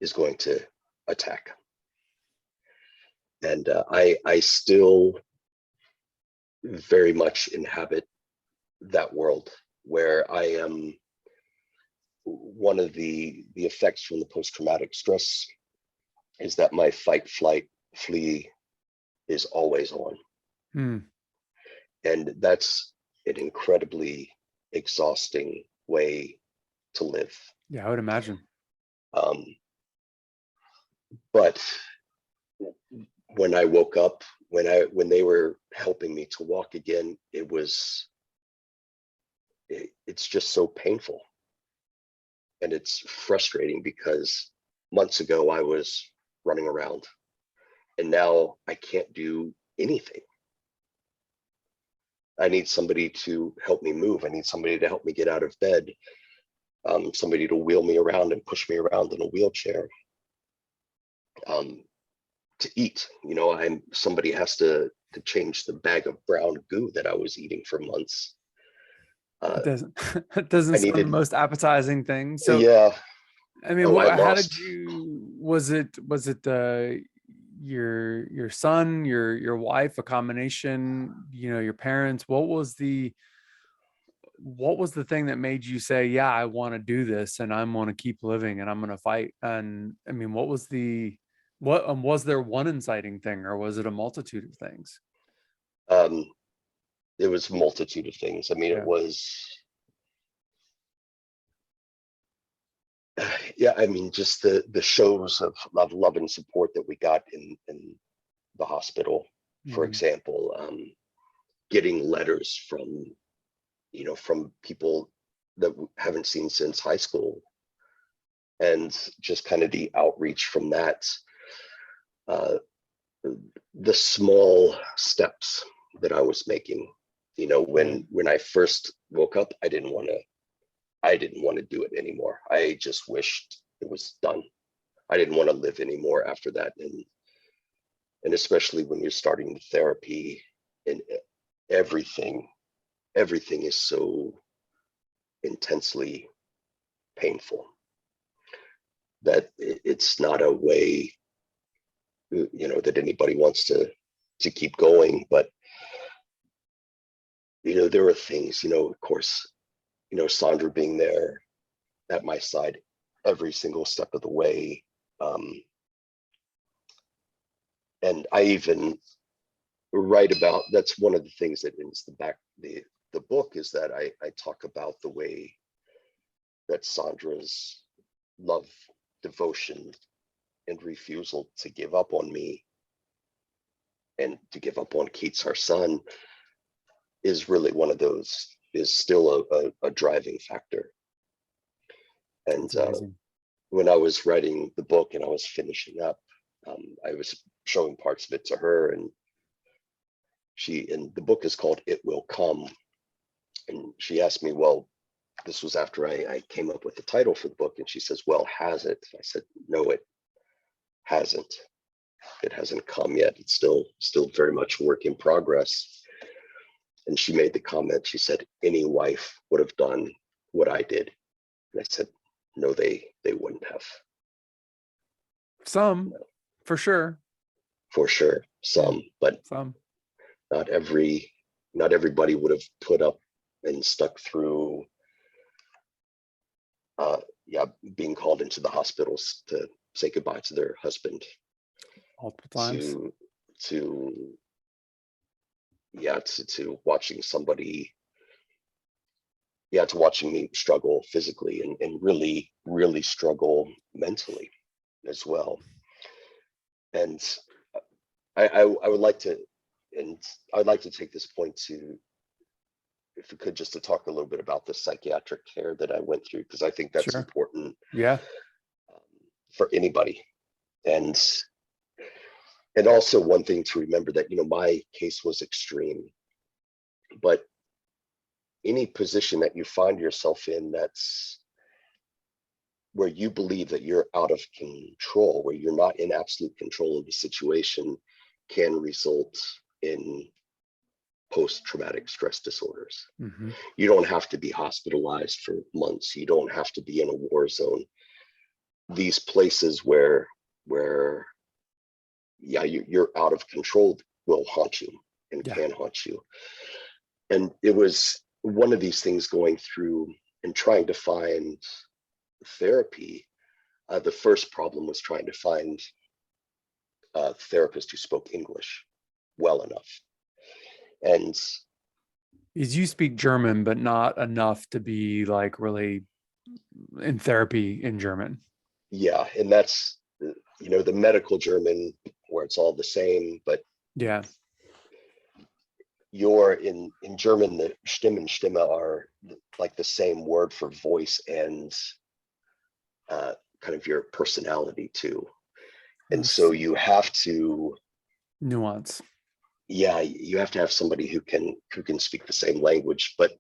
is going to attack. And I still very much inhabit that world, where I am. One of the effects from the post-traumatic stress is that my fight, flight, flee is always on. And that's an incredibly exhausting way to live. Yeah, I would imagine. But when I woke up, when they were helping me to walk again, it's just so painful. And it's frustrating, because months ago I was running around, and now I can't do anything. I need somebody to help me move. I need somebody to help me get out of bed. Somebody to wheel me around and push me around in a wheelchair. To eat, somebody has to change the bag of brown goo that I was eating for months. It doesn't sound the most appetizing thing. So yeah, I mean, how did you? Was it your son, your wife, a combination? Your parents? What was the what was the thing that made you say, yeah, I want to do this and I'm going to keep living and I'm going to fight? And I mean, what was was there one inciting thing, or was it a multitude of things? Um, there was a multitude of things. I mean, it Yeah. was, yeah, I mean, just the shows of love and support that we got in the hospital. For Mhm. example, getting letters from, from people that we haven't seen since high school, and just kind of the outreach from that. Uh, the small steps that I was making, when I first woke up, I didn't want to do it anymore. I just wished it was done. I didn't want to live anymore after that. And especially when you're starting the therapy, and everything everything is so intensely painful that it's not a way, that anybody wants to keep going. But there are things, of course, Sandra being there at my side every single step of the way. And I even write about, that's one of the things that in the book, is that I talk about the way that Sandra's love, devotion, and refusal to give up on me and to give up on Keats, our son, is really one of those, is still a driving factor. And when I was writing the book and I was finishing up, I was showing parts of it to her, and the book is called It Will Come. And she asked me, well, this was after I came up with the title for the book. And she says, well, has it? I said, no, it hasn't. It hasn't come yet. It's still very much work in progress. And she made the comment, she said, any wife would have done what I did. And I said, no, they wouldn't have. Some, for sure. For sure, some, but some. Not everybody would have put up and stuck through being called into the hospitals to say goodbye to their husband multiple times, to watching somebody, to watching me struggle physically and really, really struggle mentally as well. And I would like to, and I'd like to take this point to, if we could, just to talk a little bit about the psychiatric care that I went through, because I think that's important. Yeah. For anybody. And also one thing to remember, that, my case was extreme, but any position that you find yourself in, that's where you believe that you're out of control, where you're not in absolute control of the situation, can result in post-traumatic stress disorders. Mm-hmm. You don't have to be hospitalized for months. You don't have to be in a war zone. These places where you're out of control will haunt you and can haunt you. And it was one of these things, going through and trying to find therapy. The first problem was trying to find a therapist who spoke English well enough. And you speak German, but not enough to be like really in therapy in German. Yeah, and that's, the medical German, where it's all the same, but you're in German, the Stimme and Stimme are like the same word for voice and kind of your personality too. And so you have to nuance. Yeah, you have to have somebody who can speak the same language. But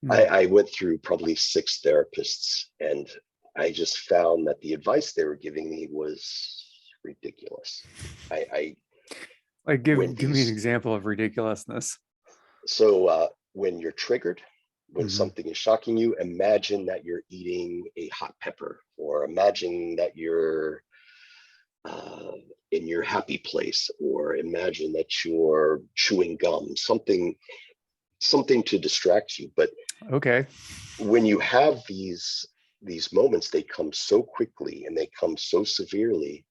I went through probably 6 therapists, and I just found that the advice they were giving me was ridiculous. Give me an example of ridiculousness. So when you're triggered, when something is shocking you, imagine that you're eating a hot pepper, or imagine that you're in your happy place, or imagine that you're chewing gum, something to distract you. But Okay. When you have these moments, they come so quickly and they come so severely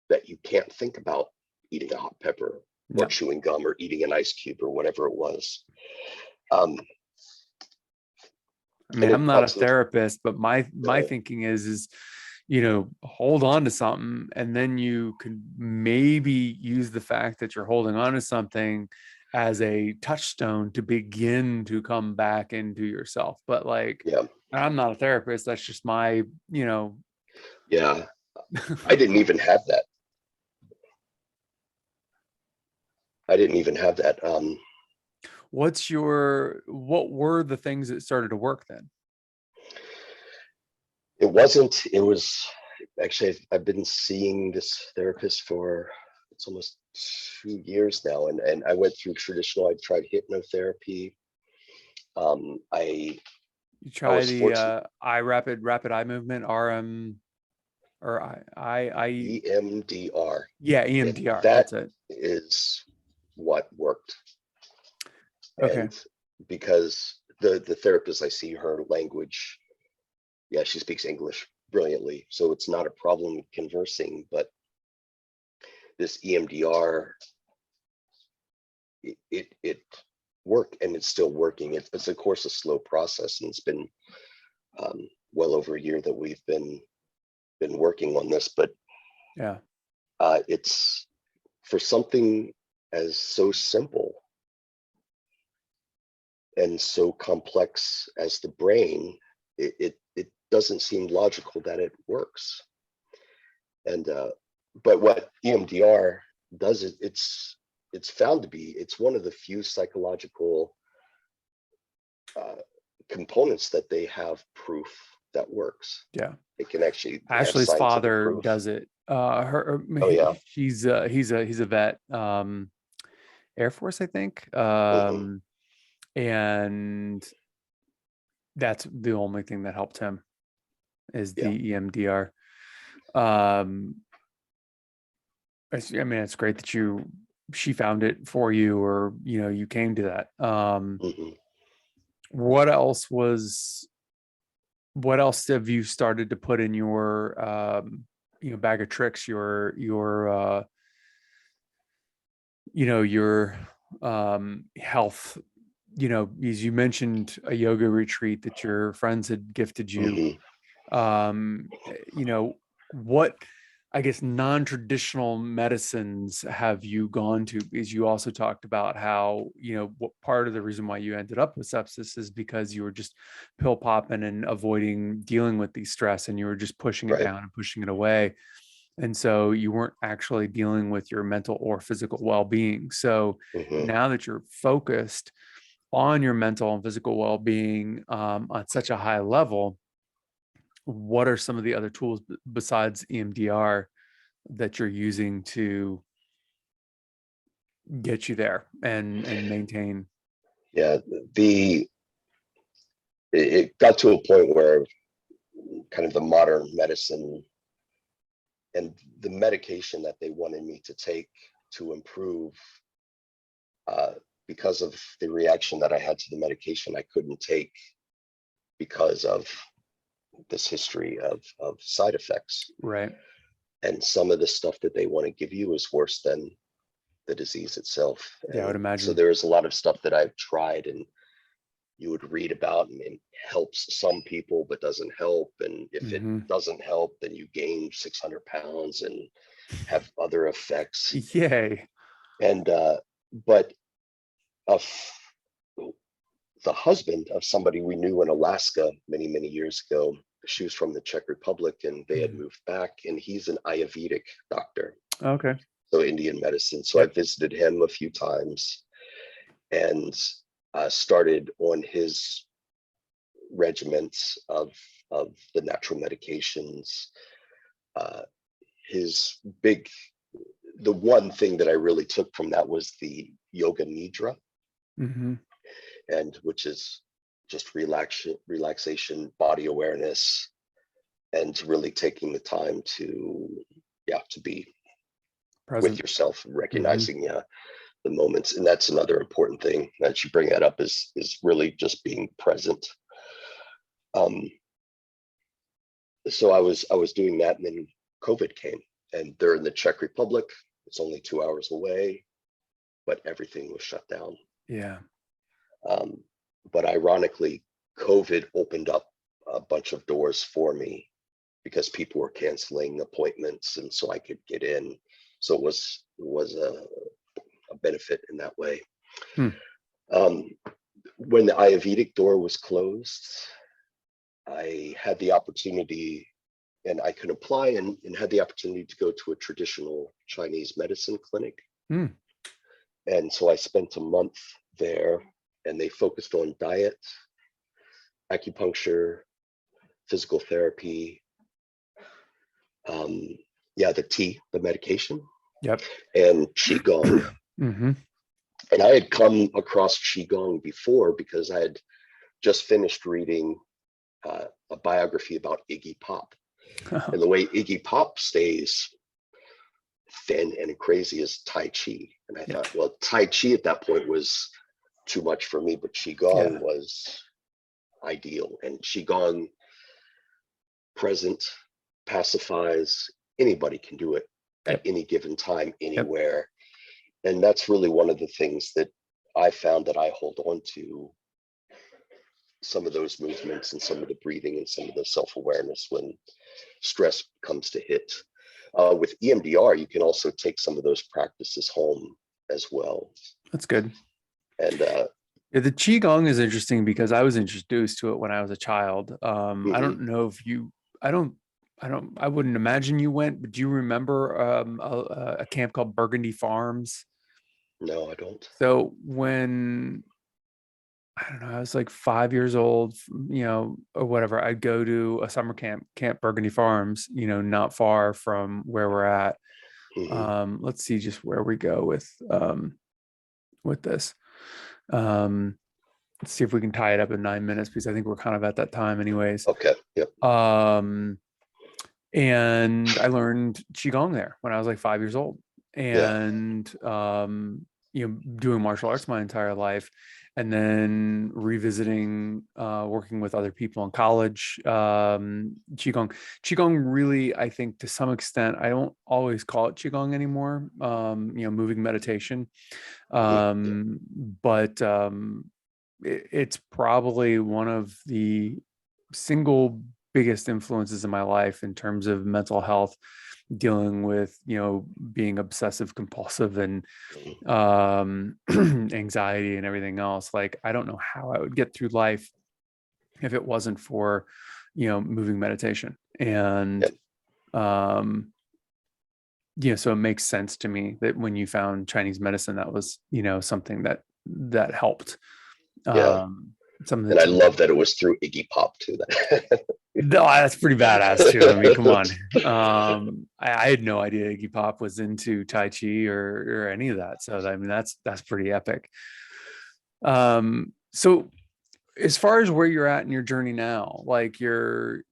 that you can't think about eating a hot pepper or No. chewing gum or eating an ice cube or whatever it was. Um, I mean, and I'm it not a also, therapist, but my thinking is, hold on to something, and then you can maybe use the fact that you're holding on to something as a touchstone to begin to come back into yourself. But like, yeah, I'm not a therapist. That's just my, yeah. I didn't even have that. I didn't even have that. what were the things that started to work then? It wasn't, it was actually, I've been seeing this therapist for, it's almost 2 years now. And I went through traditional, I tried hypnotherapy. I You I try was the fortunate, rapid eye movement, RM, or EMDR. yeah, Yeah, EMDR. that That's it. is what worked. Okay. And because the therapist, I see her language, yeah, she speaks English brilliantly, so it's not a problem conversing. But this EMDR, it worked, and it's still working. It's of course a slow process, and it's been well over a year that we've been working on this. But Yeah. it's for something as so simple and so complex as the brain, it doesn't seem logical that it works. And but what EMDR does, it's found to be, it's one of the few psychological uh, components that they have proof that works. Yeah. It can actually, they have Ashley's scientific father proof. does it. Oh yeah. He's a vet, Air Force, I think. Hmm. And that's the only thing that helped him is Yeah. the EMDR. Um, I mean, it's great that she found it for you, or you came to that. Hmm. What else was what else have you started to put in your bag of tricks, your health, as you mentioned a yoga retreat that your friends had gifted you. Hmm. What, I guess, non-traditional medicines have you gone to? Because you also talked about how, what part of the reason why you ended up with sepsis is because you were just pill popping and avoiding dealing with the stress, and you were just pushing it Right. down and pushing it away. And so you weren't actually dealing with your mental or physical well-being. So Hmm. now that you're focused on your mental and physical well-being on such a high level, what are some of the other tools besides EMDR that you're using to get you there and maintain? Yeah. The it got to a point where kind of the modern medicine and the medication that they wanted me to take to improve, uh, because of the reaction that I had to the medication, I couldn't take because of this history of side effects. Right. And some of the stuff that they want to give you is worse than the disease itself. Yeah, I would And so imagine. there is a lot of stuff that I've tried and you would read about, and it helps some people but doesn't help. And if it Hmm. doesn't help, then you gain 600 pounds and have other effects. Yay. And but of the husband of somebody we knew in Alaska many, many years ago, she was from the Czech Republic and they had Mhm. moved back, and he's an Ayurvedic doctor, Okay. so Indian medicine. So I Yep. visited him a few times and started on his regiments of the natural medications. Uh, his big, the one thing that I really took from that was the yoga nidra, Hmm. and which is just relaxation, body awareness, and really taking the time to, yeah, to be with Present. yourself, Hmm. recognizing, yeah, the moments. And that's another important thing that you bring that up is really just being present. So I was doing that, and then COVID came, and they're in the Czech Republic. It's only 2 hours away, but everything was shut down. Yeah. But ironically, COVID opened up a bunch of doors for me because people were canceling appointments, and so I could get in. So it was a benefit in that way. When the Ayurvedic door was closed, I had the opportunity, and I could apply and had the opportunity to go to a traditional Chinese medicine clinic. And so I spent a month there, and they focused on diet, acupuncture, physical therapy, the medication, and qigong. And I had come across qigong before because I had just finished reading a biography about Iggy Pop. And the way Iggy Pop stays thin and crazy is Tai Chi. And I thought, well, Tai Chi at that point was too much for me, but qigong was ideal. And qigong present pacifies. Anybody can do it at any given time, anywhere. And that's really one of the things that I found that I hold on to, some of those movements and some of the breathing and some of the self-awareness when stress comes to hit. With EMDR, you can also take some of those practices home as well. That's good. And the qigong is interesting because I was introduced to it when I was a child. I don't know if you, I wouldn't imagine you went, but do you remember a camp called Burgundy Farms? No, I don't. So when, I don't know, I was like 5 years old, or whatever, I'd go to a summer camp, Camp Burgundy Farms, not far from where we're at. Let's see just where we go with this. Let's see if we can tie it up in 9 minutes, because I think we're kind of at that time anyways. Okay. Yep. And I learned qigong there when I was like 5 years old, and doing martial arts my entire life, and then revisiting working with other people in college. Qigong really, I think to some extent, I don't always call it qigong anymore, moving meditation, but it's probably one of the single biggest influences in my life in terms of mental health, dealing with, being obsessive compulsive and anxiety and everything else. Like, I don't know how I would get through life if it wasn't for, moving meditation. And, so it makes sense to me that when you found Chinese medicine, that was, something that helped. Something. And I love that it was through Iggy Pop too. No, that's pretty badass too. I mean, come on. I had no idea Iggy Pop was into Tai Chi or any of that. So I mean, that's pretty epic. So as far as where you're at in your journey now, like you've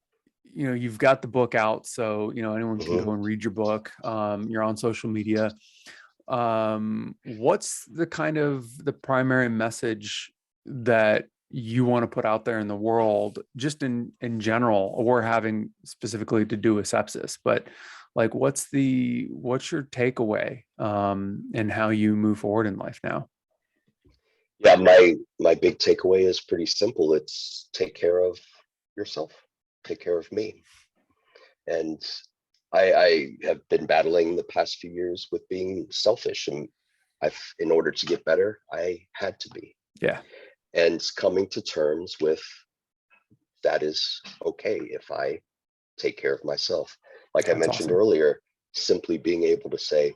got the book out, so anyone can go and read your book. You're on social media. What's the primary message that you want to put out there in the world, just in general, or having specifically to do with sepsis, but like, what's your takeaway, and how you move forward in life now? Yeah, my big takeaway is pretty simple. It's take care of yourself, take care of me. And I have been battling the past few years with being selfish, and in order to get better, I had to be. Yeah. And coming to terms with that is okay if I take care of myself. Like that's I mentioned earlier, simply being able to say,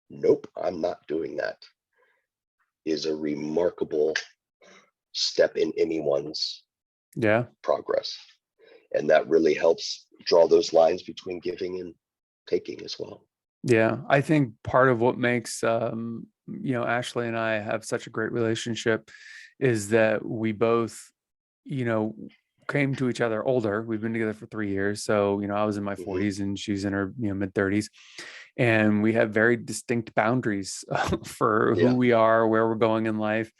nope, I'm not doing that, is a remarkable step in anyone's progress. And that really helps draw those lines between giving and taking as well. Yeah, I think part of what makes Ashley and I have such a great relationship is that we both, came to each other older. We've been together for 3 years. So, I was in my 40s and she's in her mid 30s. and we have very distinct boundaries for who Yeah. we are, where we're going in life.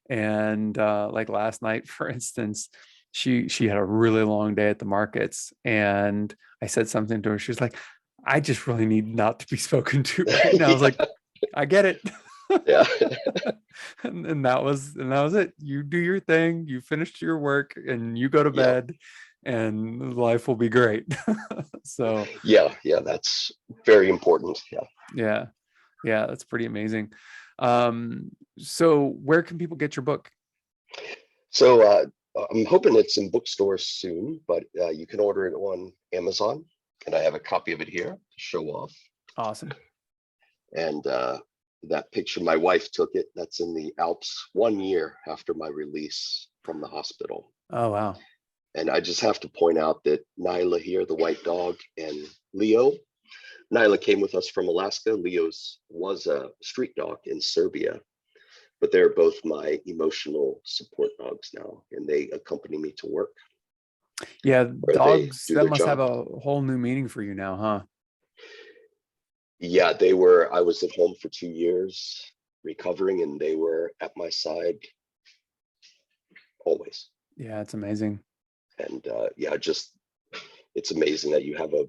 And like last night, for instance, she had a really long day at the markets, and I said something to her. She was like, I just really need not to be spoken to right now. I was Yeah. like, I get it. Yeah. And that was it. You do your thing, you finished your work, and you go to Yeah. bed, and life will be great. So Yeah. Yeah. That's very important. Yeah. yeah, that's pretty amazing. So where can people get your book? So I'm hoping it's in bookstores soon, but you can order it on Amazon, and I have a copy of it here to show off. Awesome. And that picture, my wife took it. That's in the Alps 1 year after my release from the hospital. Oh wow. And I just have to point out that Nyla here, the white dog, and Leo. Nyla came with us from Alaska. Leo's was a street dog in Serbia, but they're both my emotional support dogs now, and they accompany me to work Yeah, where they dogs, do that their must have job. a whole new meaning for you now, huh? Yeah, they were. I was at home for 2 years recovering, and they were at my side always. Yeah, it's amazing. And yeah, just it's amazing that you have a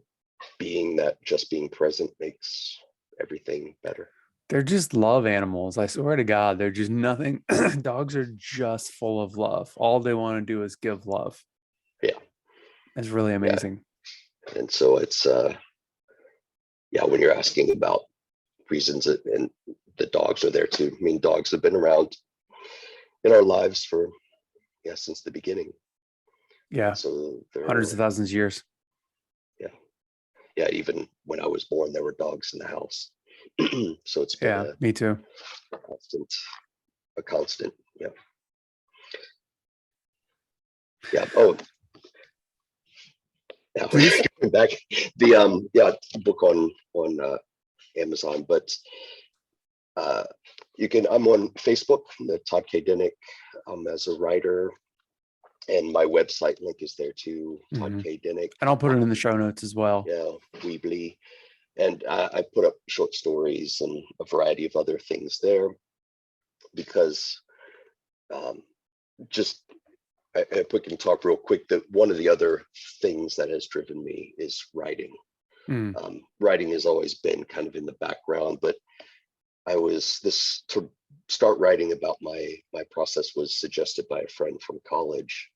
being that just being present makes everything better. They're just love animals. I swear to God, they're just nothing. Dogs are just full of love. All they want to do is give love. Yeah, It's really yeah. amazing. And so it's yeah, when you're asking about reasons and the dogs are there too. I mean, dogs have been around in our lives for since the beginning. Yeah, So hundreds they're of thousands of years. yeah, yeah. Even when I was born, there were dogs in the house. So it's been Yeah, me too. constant, a constant. Yeah, yeah. Oh, yeah. Please. Going back, the yeah, book on Amazon, but uh, you can. I'm on Facebook, the Todd Denick, as a writer, and my website link is there too. Todd Mhm. Denick. And I'll put it in the show notes as well. Yeah, Weebly, and I put up short stories and a variety of other things there because um, just if we can talk real quick, that one of the other things that has driven me is writing. Mm. Writing has always been kind of in the background, but I was this to start writing about my process was suggested by a friend from college.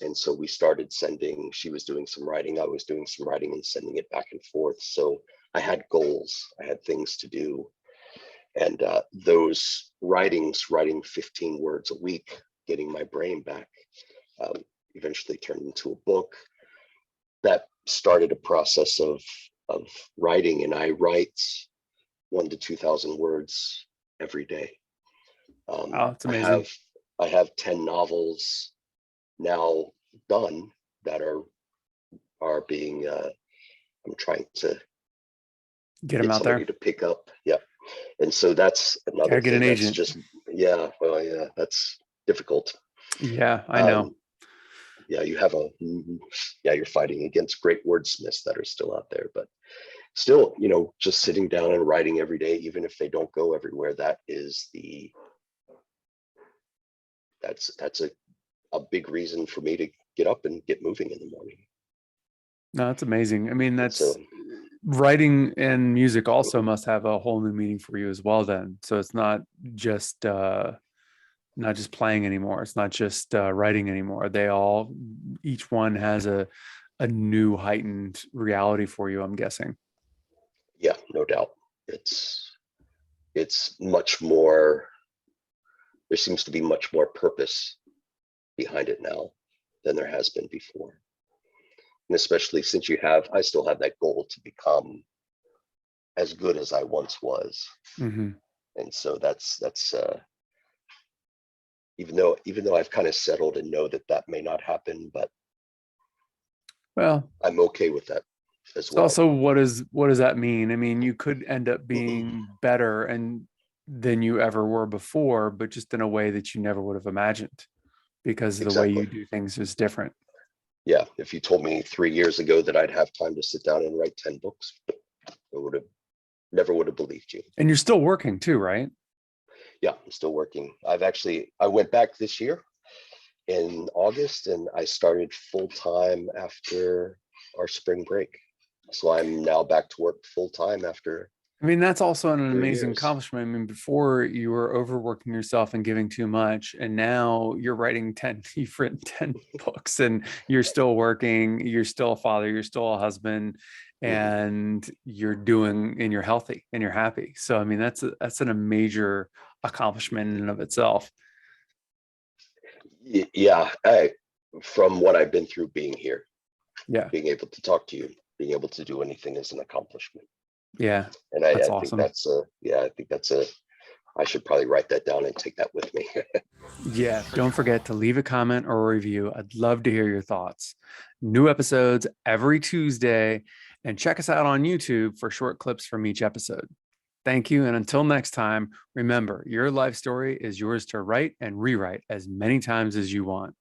And so we started sending, she was doing some writing, I was doing some writing and sending it back and forth. So I had goals, I had things to do. And those writing 15 words a week, getting my brain back, um, eventually turned into a book that started a process of writing. And I write 1,000 to 2,000 words every day. Oh, it's I amazing. have 10 novels now done that are being I'm trying to Get them get out somebody there. to pick up. Yeah. And so that's another Gotta get an thing that's agent. just yeah, that's difficult. Yeah, I know. Um yeah, you have a yeah, you're fighting against great wordsmiths that are still out there, but still, just sitting down and writing every day, even if they don't go everywhere, that's a big reason for me to get up and get moving in the morning. No, that's amazing. I mean, And so that's writing and music also must have a whole new meaning for you as well then. So it's just not just playing anymore. It's not just writing anymore. Each one has a new heightened reality for you, I'm guessing. yeah, no doubt. It's much more, there seems to be much more purpose behind it now than there has been before. And especially since I still have that goal to become as good as I once was. Mm-hmm. And so that's even though I've kind of settled and know that may not happen, but Well, I'm okay with that as it's well. also what does that mean? I mean, you could end up being better and than you ever were before, but just in a way that you never would have imagined because the way you Exactly. do things is different. Yeah. If you told me 3 years ago that I'd have time to sit down and write 10 books, I would have never would have believed you. And you're still working too, right? Yeah, I'm still working. I went back this year in August, and I started full time after our spring break. So I'm now back to work full time after. I mean, that's also an 3 amazing years. accomplishment. I mean, before you were overworking yourself and giving too much, and now you've written 10 books, and you're still working, you're still a father, you're still a husband, and you're healthy and you're happy. So, I mean, that's a major accomplishment in and of itself. Yeah, from what I've been through being here, Yeah. being able to talk to you, being able to do anything is an accomplishment. Yeah. And I awesome. think I should probably write that down and take that with me. Yeah. Don't forget to leave a comment or a review. I'd love to hear your thoughts. New episodes every Tuesday, and check us out on YouTube for short clips from each episode. Thank you. And until next time, remember, your life story is yours to write and rewrite as many times as you want.